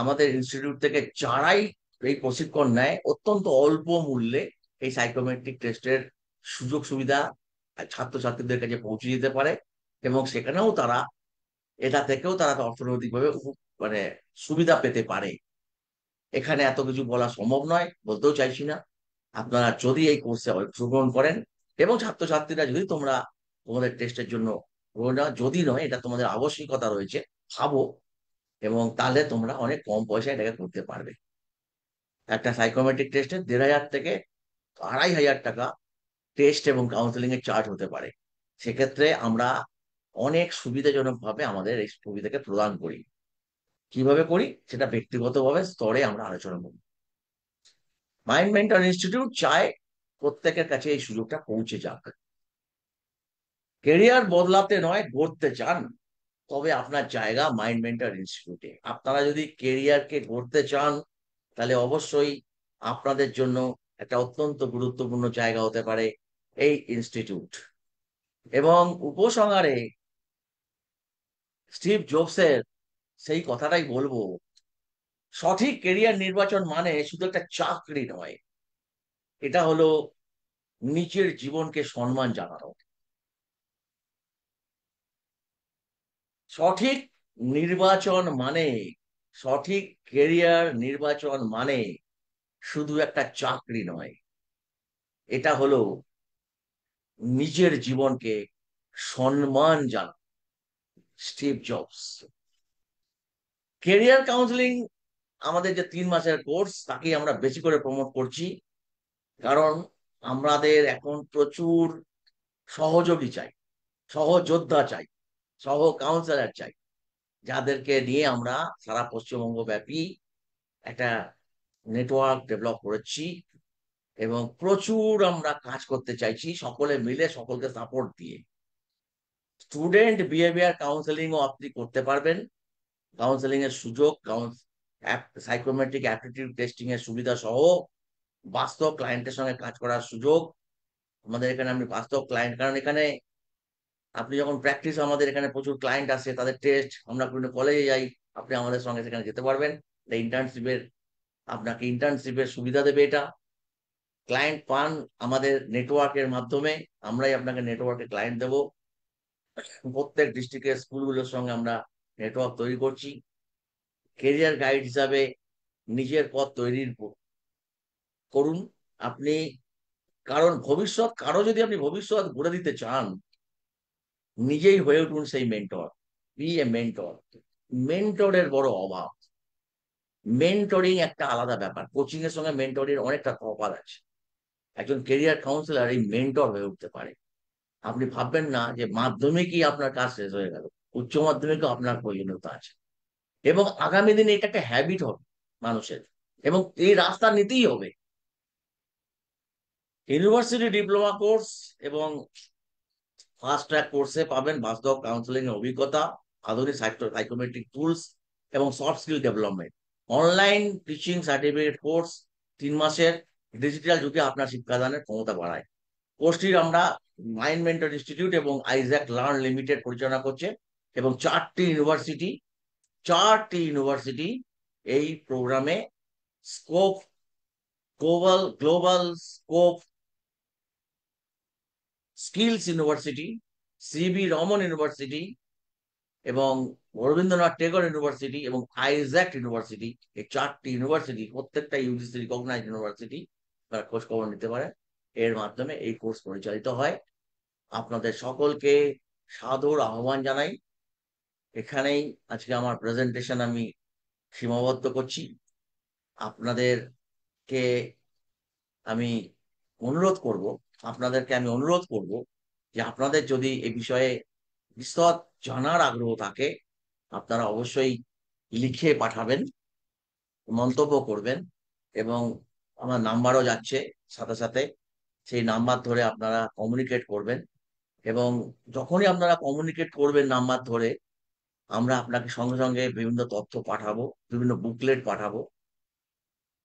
আমাদের ইনস্টিটিউট থেকে যারাই এই প্রশিক্ষণ নেয় অত্যন্ত অল্প মূল্যে এই সাইকোমেট্রিক টেস্টের সুযোগ সুবিধা ছাত্রছাত্রীদের কাছে পৌঁছে দিতে পারে এবং সেখানেও তারা, এটা থেকেও তারা অর্থনৈতিকভাবে মানে সুবিধা পেতে পারে। এখানে এত কিছু বলা সম্ভব নয়, বলতেও চাইছি না। আপনারা যদি এই কোর্সে অংশগ্রহণ করেন এবং ছাত্রছাত্রীরা যদি তোমরা তোমাদের টেস্টের জন্য যদি নয়, এটা তোমাদের আবশ্যিকতা রয়েছে, ভাবো, এবং তাহলে তোমরা অনেক কম পয়সায় এটাকে করতে পারবে। একটা সাইকোমেট্রিক টেস্টে 1,500 থেকে 2,500 টাকা টেস্ট এবং কাউন্সেলিং এর চার্জ হতে পারে। সেক্ষেত্রে আমরা অনেক সুবিধাজনক ভাবে আমাদের এই সুবিধাকে প্রদান করি। কিভাবে করি সেটা ব্যক্তিগতভাবে স্তরে আমরা আলোচনা করি। মাইন্ড মেন্টর ইনস্টিটিউট চায় প্রত্যেকের কাছে এই সুযোগটা পৌঁছে যাক। কেরিয়ার বদলাতে নয়, গড়তে চান, তবে আপনার জায়গা মাইন্ড মেন্টর ইনস্টিটিউটে। আপনারা যদি কেরিয়ারকে গড়তে চান, তাহলে অবশ্যই আপনাদের জন্য একটা অত্যন্ত গুরুত্বপূর্ণ জায়গা হতে পারে এই ইনস্টিটিউট। এবং উপসংহারে স্টিভ জবসের সেই কথাটাই বলবো, সঠিক কেরিয়ার নির্বাচন মানে শুধু একটা চাকরি নয়, এটা হলো নিজের জীবনকে সম্মান জানানো। সঠিক নির্বাচন মানে, সঠিক কেরিয়ার নির্বাচন মানে শুধু একটা চাকরি নয়, এটা হলো নিজের জীবনকে সম্মান জানানো। Steve jobs. কেরিয়ার কাউন্সিলিং আমাদের যে 3 মাসের কোর্স, তাকেই আমরা বেশি করে প্রমোট করছি। কারণ আমাদের এখন প্রচুর সহযোগী চাই, সহযোদ্ধা চাই, সহ কাউন্সিলর চাই, যাদেরকে নিয়ে আমরা সারা পশ্চিমবঙ্গ ব্যাপী একটা নেটওয়ার্ক ডেভেলপ করেছি। এবং প্রচুর আমরা কাজ করতে চাইছি সকলে মিলে, সকলকে সাপোর্ট দিয়ে। স্টুডেন্ট বিহেভিয়ার কাউন্সেলিংও আপনি করতে পারবেন। কাউন্সেলিং এর সুযোগ, সাইকোমেট্রিক অ্যাপটিটিউড টেস্টিং এর সুবিধা সহ বাস্তব ক্লায়েন্টের সঙ্গে কাজ করার সুযোগ আমাদের এখানে। আপনি বাস্তব ক্লায়েন্ট, কারণ এখানে আপনি যখন প্র্যাকটিস, আমাদের এখানে প্রচুর ক্লায়েন্ট আসে, তাদের টেস্ট, আমরা বিভিন্ন কলেজে যাই, আপনি আমাদের সঙ্গে সেখানে যেতে পারবেন। ইন্টার্নশিপের, আপনাকে ইন্টার্নশিপের সুবিধা দেবে এটা। ক্লায়েন্ট পান আমাদের নেটওয়ার্কের মাধ্যমে, আমরাই আপনাকে নেটওয়ার্কে ক্লায়েন্ট দেবো। প্রত্যেক ডিস্ট্রিক্টের স্কুলগুলোর সঙ্গে আমরা নেটওয়ার্ক তৈরি করছি। কেরিয়ার গাইড হিসাবে নিজের পথ তৈরির করুন আপনি। কারণ ভবিষ্যৎ, কারো যদি আপনি ভবিষ্যৎ গড়ে দিতে চান, নিজেই হয়ে উঠুন সেই মেন্টর। B A mentor. মেন্টরের বড় অভাব। মেন্টরিং একটা আলাদা ব্যাপার, কোচিং এর সঙ্গে মেন্টরিং অনেকটা তফাৎ আছে। একজন কেরিয়ার কাউন্সিলর এই মেন্টর হয়ে উঠতে পারে। আপনি ভাববেন না যে মাধ্যমিকই আপনার কাজ শেষ হয়ে গেল, উচ্চ মাধ্যমিকও আপনার প্রয়োজনীয়তা আছে। এবং আগামী দিনে এটা একটা হ্যাবিট হবে মানুষের, এবং এই রাস্তা নিতেই হবে। ইউনিভার্সিটি ডিপ্লোমা কোর্স এবং ফাস্ট ট্র্যাক কোর্সে পাবেন বাস্তব কাউন্সিলিং এর অভিজ্ঞতা, আধুনিক সাইকোমেট্রিক টুলস এবং soft skill development. Online teaching certificate course 3 মাসের, ডিজিটাল যুগে আপনার শিক্ষাদানের ক্ষমতা বাড়ায়। কোর্সটি আমরা মাইন্ড মেন্টর ইনস্টিটিউট এবং আইজ্যাক লার্ন লিমিটেড পরিচালনা করছে। এবং 4টি ইউনিভার্সিটি এই প্রোগ্রামে scope, global global scope, skills university, CV Raman university এবং রবীন্দ্রনাথ টেগর ইউনিভার্সিটি এবং আইজ্যাক ইউনিভার্সিটি, এই 4টি ইউনিভার্সিটি, প্রত্যেকটা ইউজিসি রিকগনাইজ ইউনিভার্সিটি, তারা খোঁজ খবর নিতে পারে। এর মাধ্যমে এই কোর্স পরিচালিত হয়। আপনাদের সকলকে সাদর আহ্বান জানাই। এখানেই আজকে আমার প্রেজেন্টেশন আমি সীমাবদ্ধ করছি। আপনাদেরকে আমি অনুরোধ করব, আপনাদেরকে আমি অনুরোধ করব যে আপনাদের যদি এ বিষয়ে বিশদ জানার আগ্রহ থাকে, আপনারা অবশ্যই লিখে পাঠাবেন, মন্তব্য করবেন। এবং আমার নাম্বারও যাচ্ছে সাথে সাথে, সেই নাম্বার ধরে আপনারা কমিউনিকেট করবেন। এবং যখনই আপনারা কমিউনিকেট করবেন নাম্বার ধরে, আমরা আপনাকে সঙ্গে সঙ্গে বিভিন্ন তথ্য পাঠাবো, বিভিন্ন বুকলেট পাঠাবো,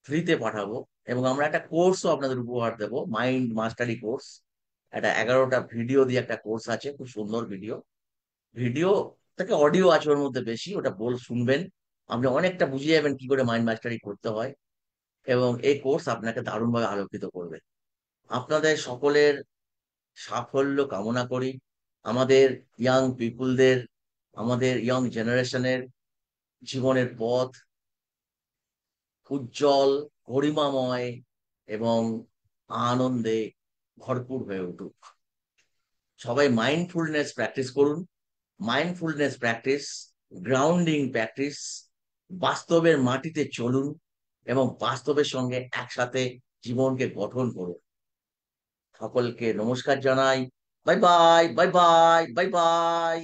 ফ্রিতে পাঠাবো। এবং আমরা একটা কোর্সও আপনাদের উপহার দেবো, মাইন্ড মাস্টারি কোর্স। একটা 11টা ভিডিও দিয়ে একটা কোর্স আছে, খুব সুন্দর ভিডিও। ভিডিও থেকে অডিও আছে ওর মধ্যে বেশি, ওটা শুনবেন, আপনি অনেকটা বুঝে যাবেন কি করে মাইন্ড মাস্টারি করতে হয়। এবং এই কোর্স আপনাকে দারুণভাবে আলোকিত করবে। আপনাদের সকলের সাফল্য কামনা করি। আমাদের ইয়াং পিপুলদের, আমাদের ইয়ং জেনারেশনের জীবনের পথ উজ্জ্বল, গরিমাময় এবং আনন্দে ভরপুর হয়ে উঠুক। সবাই মাইন্ডফুলনেস প্র্যাকটিস করুন। মাইন্ডফুলনেস প্র্যাকটিস, গ্রাউন্ডিং প্র্যাকটিস, বাস্তবের মাটিতে চলুন এবং বাস্তবের সঙ্গে একসাথে জীবনকে গঠন করুন। সকলকে নমস্কার জানাই। Bye bye, bye bye, bye bye.